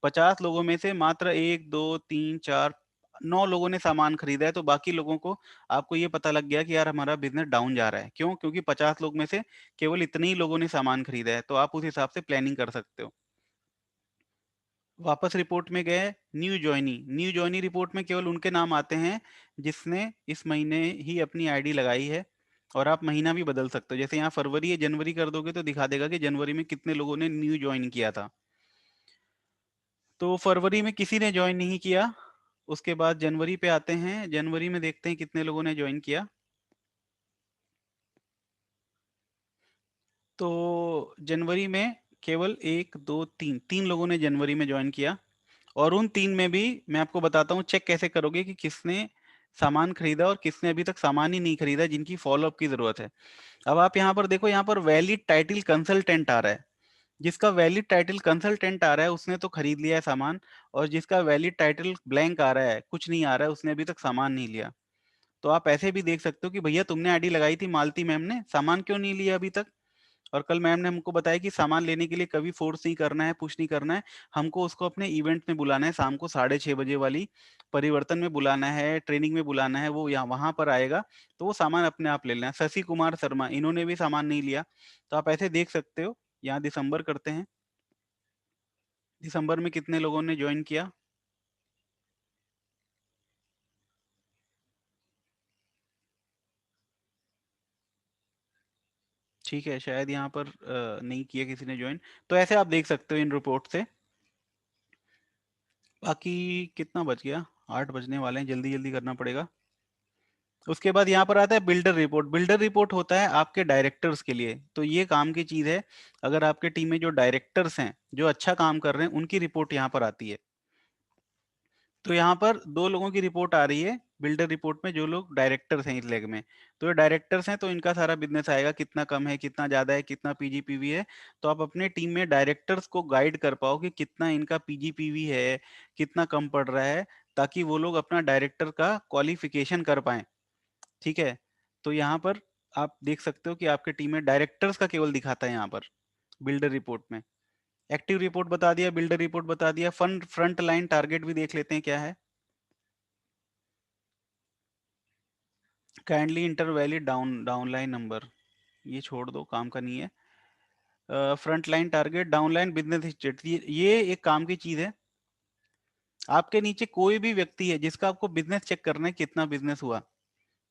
A: 50 लोगों में से मात्र 1 2 3 4 9 लोगों ने सामान खरीदा है, तो बाकी लोगों को, आपको ये पता लग गया कि यार हमारा बिजनेस डाउन जा रहा है। क्यों? क्योंकि 50 लोग में से केवल इतने ही लोगों ने सामान खरीदा है। तो आप उस हिसाब से प्लानिंग कर सकते हो। वापस रिपोर्ट में गए। न्यू जॉइनी रिपोर्ट में केवल उनके नाम आते हैं जिसने इस महीने ही अपनी आईडी लगाई है, और आप महीना भी बदल सकते हो। जैसे यहाँ फरवरी या जनवरी कर दोगे तो दिखा देगा कि जनवरी में कितने लोगों ने न्यू ज्वाइन किया था। तो फरवरी में किसी ने ज्वाइन नहीं किया। उसके बाद जनवरी पे आते हैं। जनवरी में देखते हैं कितने लोगों ने ज्वाइन किया। तो जनवरी में केवल 1 2 3 लोगों ने जनवरी में ज्वाइन किया। और उन 3 में भी मैं आपको बताता हूँ चेक कैसे करोगे कि किसने सामान खरीदा और किसने अभी तक सामान ही नहीं खरीदा, जिनकी फॉलोअप की जरूरत है। अब आप यहाँ पर देखो, यहाँ पर वैलिड टाइटल कंसल्टेंट आ रहा है। जिसका वैलिड टाइटल कंसल्टेंट आ रहा है उसने तो खरीद लिया है सामान, और जिसका वैलिड टाइटल ब्लैंक आ रहा है, कुछ नहीं आ रहा है, उसने अभी तक सामान नहीं लिया। तो आप ऐसे भी देख सकते हो कि भैया तुमने आईडी लगाई थी मालती मैम ने, सामान क्यों नहीं लिया अभी तक। और कल मैम ने हमको बताया कि सामान लेने के लिए कभी फोर्स नहीं करना है, पुश नहीं करना है, हमको उसको अपने इवेंट में बुलाना है, शाम को 6:30 बजे वाली परिवर्तन में बुलाना है, ट्रेनिंग में बुलाना है, वो यहाँ वहां पर आएगा। तो वो सामान अपने आप ले लेना है। शशि कुमार शर्मा, इन्होंने भी सामान नहीं लिया। तो आप ऐसे देख सकते हो। यहाँ दिसंबर करते हैं। दिसंबर में कितने लोगों ने ज्वाइन किया। ठीक है, शायद यहाँ पर नहीं किया किसी ने ज्वाइन। तो ऐसे आप देख सकते हो इन रिपोर्ट से। बाकी कितना बच गया, 8 बजने वाले हैं, जल्दी जल्दी करना पड़ेगा। उसके बाद यहाँ पर आता है बिल्डर रिपोर्ट। बिल्डर रिपोर्ट होता है आपके डायरेक्टर्स के लिए। तो ये काम की चीज है। अगर आपके टीम में जो डायरेक्टर्स हैं, जो अच्छा काम कर रहे हैं, उनकी रिपोर्ट यहाँ पर आती है। तो यहाँ पर दो लोगों की रिपोर्ट आ रही है बिल्डर रिपोर्ट में, जो लोग डायरेक्टर्स हैं इस लेग में। तो ये डायरेक्टर्स हैं तो इनका सारा बिजनेस आएगा, कितना कम है, कितना ज्यादा है, कितना पीजीपीवी है। तो आप अपने टीम में डायरेक्टर्स को गाइड कर पाओ कि कितना इनका पीजीपीवी है, कितना कम पड़ रहा है, ताकि वो लोग अपना डायरेक्टर का क्वालिफिकेशन कर पाए। ठीक है। तो यहाँ पर आप देख सकते हो कि आपके टीम में डायरेक्टर्स का केवल दिखाता है यहाँ पर बिल्डर रिपोर्ट में। एक्टिव रिपोर्ट बता दिया, बिल्डर रिपोर्ट बता दिया, फंड फ्रंट लाइन टारगेट भी देख लेते हैं क्या है। Kindly inter valid downline number, ये छोड़ दो, काम का नहीं है। Front line target, downline business state, ये एक काम की चीज है। आपके नीचे कोई भी व्यक्ति है जिसका आपको बिजनेस चेक करना है, कितना बिजनेस हुआ।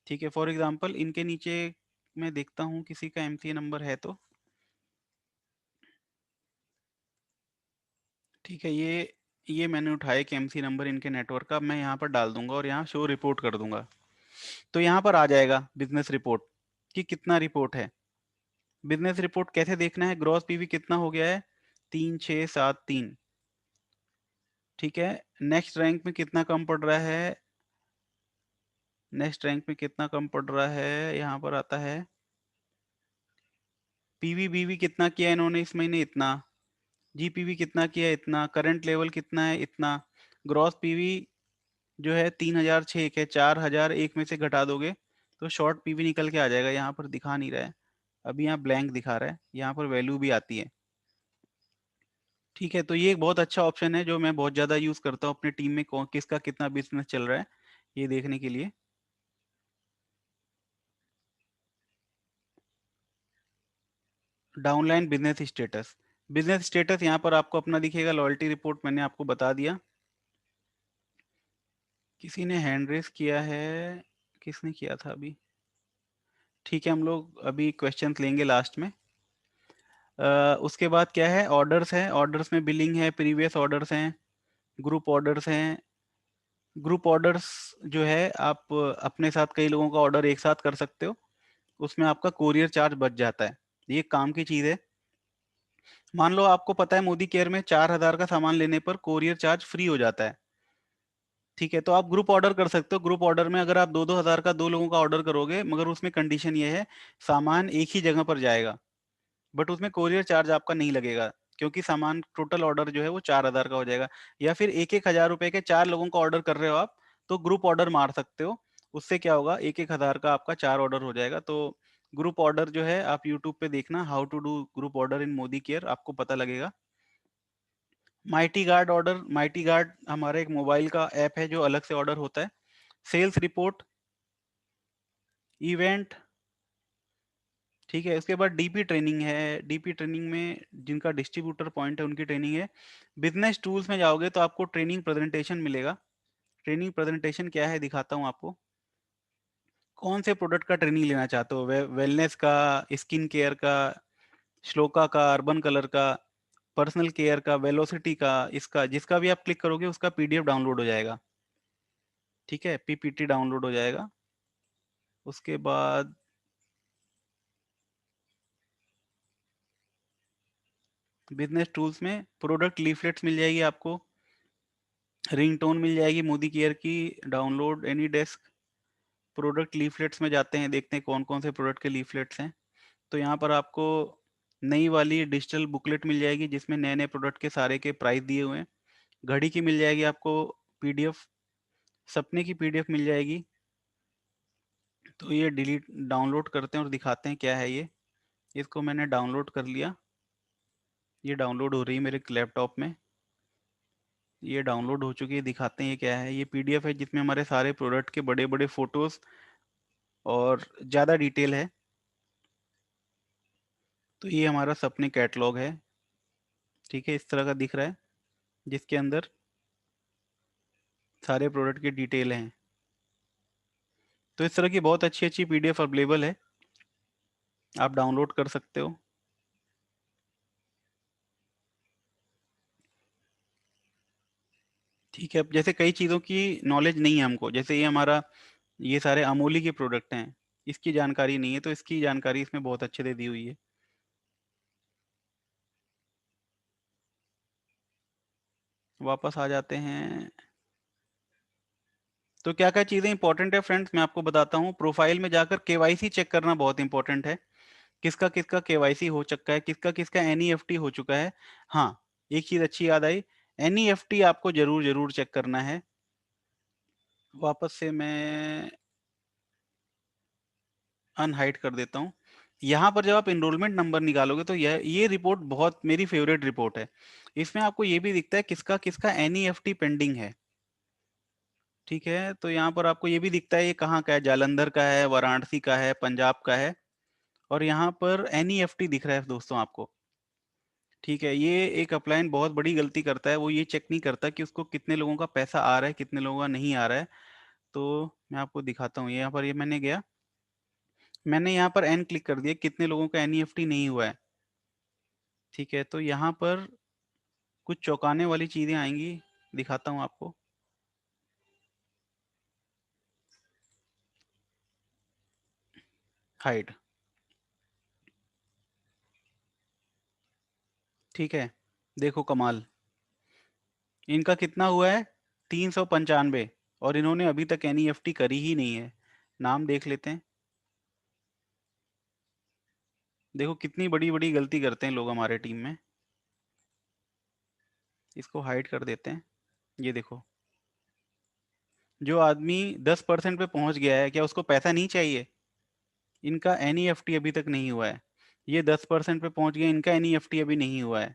A: ठीक है। फॉर एग्जांपल इनके नीचे मैं देखता हूँ किसी का एमसीए नंबर है तो। ठीक है। ये मैंने उठाया कि एमसी नंबर इनके नेटवर्क का, मैं यहाँ पर डाल दूंगा और यहाँ शो रिपोर्ट कर दूंगा। तो यहाँ पर आ जाएगा बिजनेस रिपोर्ट कि कितना रिपोर्ट है। बिजनेस रिपोर्ट कैसे देखना है, ग्रॉस पीवी कितना हो गया है, 3673। ठीक है। नेक्स्ट रैंक में कितना कम पड़ रहा है, नेक्स्ट रैंक में कितना कम पड़ रहा है, यहाँ पर आता है पीवी बीवी कितना किया इन्होंने इस महीने, इतना। जीपीवी कितना किया, इतना। करंट लेवल कितना है, इतना। ग्रॉस पीवी जो है 3006 है, 4001 में से घटा दोगे तो शॉर्ट पीवी निकल के आ जाएगा। यहाँ पर दिखा नहीं रहा है, अभी यहाँ ब्लैंक दिखा रहा है, यहाँ पर वैल्यू भी आती है। ठीक है। तो ये एक बहुत अच्छा ऑप्शन है जो मैं बहुत ज़्यादा यूज़ करता हूँ अपने टीम में, कौन किसका कितना बिजनेस चल रहा है ये देखने के लिए। Downline business status, business status यहाँ पर आपको अपना दिखेगा। लॉयल्टी रिपोर्ट मैंने आपको बता दिया। किसी ने हैंड रेस किया है, किसने किया था अभी। ठीक है, हम लोग अभी क्वेश्चंस लेंगे लास्ट में। उसके बाद क्या है, ऑर्डर्स है। ऑर्डर्स में बिलिंग है, प्रीवियस ऑर्डर्स हैं, ग्रुप ऑर्डर्स हैं। ग्रुप ऑर्डर्स जो है आप अपने साथ कई लोगों का ऑर्डर एक साथ कर सकते हो, उसमें आपका कोरियर चार्ज बच जाता है। ये काम की चीज़ है। मान लो आपको पता है मोदी केयर में 4000 का सामान लेने पर कोरियर चार्ज फ्री हो जाता है। ठीक है। तो आप ग्रुप ऑर्डर कर सकते हो। ग्रुप ऑर्डर में अगर आप 2-2 हजार का दो लोगों का ऑर्डर करोगे, मगर उसमें कंडीशन ये है सामान एक ही जगह पर जाएगा, बट उसमें कोरियर चार्ज आपका नहीं लगेगा, क्योंकि सामान टोटल ऑर्डर जो है वो 4000 का हो जाएगा। या फिर 1-1 हजार रुपए के 4 लोगों का ऑर्डर कर रहे हो आप, तो ग्रुप ऑर्डर मार सकते हो। उससे क्या होगा, 1-1 हजार का आपका 4 ऑर्डर हो जाएगा। तो ग्रुप ऑर्डर जो है आप यूट्यूब पे देखना, how to do group order in Modi care, आपको पता लगेगा। Mighty guard order, mighty guard हमारा एक मोबाइल का ऐप है जो अलग से ऑर्डर होता है। Sales report, event. ठीक है। उसके बाद डीपी ट्रेनिंग है। डीपी ट्रेनिंग में जिनका डिस्ट्रीब्यूटर पॉइंट है उनकी ट्रेनिंग है। बिजनेस टूल्स में जाओगे तो आपको ट्रेनिंग प्रेजेंटेशन मिलेगा। ट्रेनिंग प्रेजेंटेशन क्या है दिखाता हूँ आपको। कौन से प्रोडक्ट का ट्रेनिंग लेना चाहते हो, वेलनेस का, स्किन केयर का, श्लोका का, अर्बन कलर का, पर्सनल केयर का, वेलोसिटी का, इसका जिसका भी आप क्लिक करोगे उसका पीडीएफ डाउनलोड हो जाएगा। ठीक है। पीपीटी डाउनलोड हो जाएगा। उसके बाद बिजनेस टूल्स में प्रोडक्ट लीफलेट्स मिल जाएगी आपको, रिंगटोन मिल जाएगी मोदी केयर की, download any desk. Product leaflets में जाते हैं, देखते हैं कौन कौन से प्रोडक्ट के लीफलेट्स हैं। तो यहाँ पर आपको नई वाली डिजिटल बुकलेट मिल जाएगी जिसमें नए नए प्रोडक्ट के सारे के प्राइस दिए हुए हैं। घड़ी की मिल जाएगी आपको पीडीएफ, सपने की पीडीएफ मिल जाएगी। तो ये डिलीट डाउनलोड करते हैं और दिखाते हैं क्या है ये। इसको मैंने डाउनलोड कर लिया, ये डाउनलोड हो रही है मेरे लैपटॉप में। ये डाउनलोड हो चुकी है, दिखाते हैं ये क्या है। ये पीडीएफ है जिसमें हमारे सारे प्रोडक्ट के बड़े बड़े फोटोज और ज़्यादा डिटेल है। तो ये हमारा सपने कैटलॉग है। ठीक है। इस तरह का दिख रहा है जिसके अंदर सारे प्रोडक्ट की डिटेल हैं। तो इस तरह की बहुत अच्छी अच्छी पीडीएफ अवेलेबल है, आप डाउनलोड कर सकते हो। ठीक है। अब जैसे कई चीज़ों की नॉलेज नहीं है हमको, जैसे ये हमारा ये सारे अमूली के प्रोडक्ट हैं, इसकी जानकारी नहीं है, तो इसकी जानकारी इसमें बहुत अच्छे से दी हुई है। वापस आ जाते हैं। तो क्या क्या चीजें इंपॉर्टेंट है फ्रेंड्स, मैं आपको बताता हूँ। प्रोफाइल में जाकर केवाईसी चेक करना बहुत इंपॉर्टेंट है। किसका किसका केवाईसी हो चुका है, किसका किसका एनईएफटी हो चुका है। हाँ, एक चीज अच्छी याद आई, एनईएफटी आपको जरूर जरूर चेक करना है। वापस से मैं अनहाइड कर देता हूँ। यहाँ पर जब आप इनरोलमेंट नंबर निकालोगे तो ये रिपोर्ट बहुत मेरी फेवरेट रिपोर्ट है। इसमें आपको ये भी दिखता है किसका किसका एनईएफटी पेंडिंग है। ठीक है, तो यहाँ पर आपको ये भी दिखता है ये कहाँ का है, जालंधर का है, वाराणसी का है, पंजाब का है। और यहाँ पर एनईएफटी दिख रहा है दोस्तों आपको। ठीक है, ये एक अपलाइन बहुत बड़ी गलती करता है, वो ये चेक नहीं करता कि उसको कितने लोगों का पैसा आ रहा है कितने लोगों का नहीं आ रहा है। तो मैं आपको दिखाता हूँ, यहाँ पर ये मैंने गया, मैंने यहाँ पर एन क्लिक कर दिया, कितने लोगों का एनईएफटी नहीं हुआ है। ठीक है, तो यहाँ पर कुछ चौंकाने वाली चीजें आएंगी, दिखाता हूँ आपको। हाइड। ठीक है, देखो कमाल, इनका कितना हुआ है, 395, और इन्होंने अभी तक एनईएफटी करी ही नहीं है। नाम देख लेते हैं। देखो कितनी बड़ी बड़ी गलती करते हैं लोग हमारे टीम में। इसको हाइड कर देते हैं। ये देखो, जो आदमी 10% पे पहुंच गया है, क्या उसको पैसा नहीं चाहिए। इनका एनईएफटी अभी तक नहीं हुआ है। ये 10% पे पहुंच गए, इनका एनईएफटी अभी नहीं हुआ है।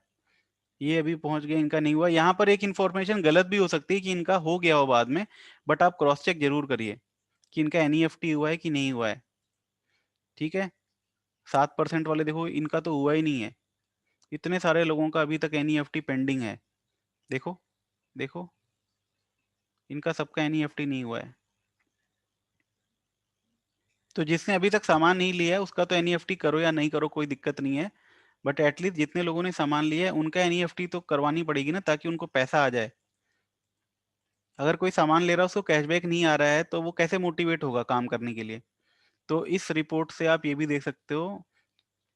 A: ये अभी पहुंच गए, इनका नहीं हुआ। यहाँ पर एक इन्फॉर्मेशन गलत भी हो सकती है कि इनका हो गया हो बाद में, बट आप क्रॉस चेक जरूर करिए कि इनका एनईएफटी हुआ है कि नहीं हुआ है। ठीक है, 7% वाले देखो, इनका तो हुआ ही नहीं है। इतने सारे लोगों का अभी तक एनईएफटी पेंडिंग है। देखो, देखो, इनका सबका एनईएफटी नहीं हुआ है। तो जिसने अभी तक सामान नहीं लिया है उसका तो एनईएफटी करो या नहीं करो कोई दिक्कत नहीं है, बट एटलीस्ट जितने लोगों ने सामान लिया है उनका एनईएफटी तो करवानी पड़ेगी ना, ताकि उनको पैसा आ जाए। अगर कोई सामान ले रहा है उसको कैशबैक नहीं आ रहा है तो वो कैसे मोटिवेट होगा काम करने के लिए। तो इस रिपोर्ट से आप ये भी देख सकते हो।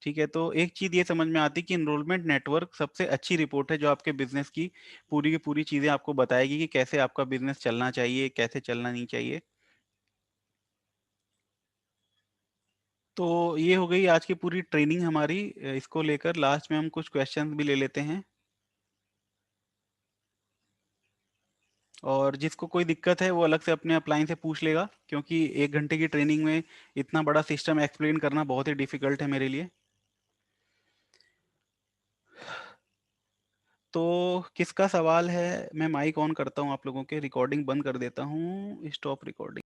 A: ठीक है, तो एक चीज ये समझ में आती है कि इनरोलमेंट नेटवर्क सबसे अच्छी रिपोर्ट है जो आपके बिजनेस की पूरी चीजें आपको बताएगी कि कैसे आपका बिजनेस चलना चाहिए, कैसे चलना नहीं चाहिए। तो ये हो गई आज की पूरी ट्रेनिंग हमारी। इसको लेकर लास्ट में हम कुछ क्वेश्चंस भी ले लेते हैं। और जिसको कोई दिक्कत है वो अलग से अपने अपलाइन से पूछ लेगा, क्योंकि 1 घंटे की ट्रेनिंग में इतना बड़ा सिस्टम एक्सप्लेन करना बहुत ही डिफिकल्ट है मेरे लिए। तो किसका सवाल है, मैं माइक ऑन करता हूँ, आप लोगों के रिकॉर्डिंग बंद कर देता हूँ, स्टॉप रिकॉर्डिंग।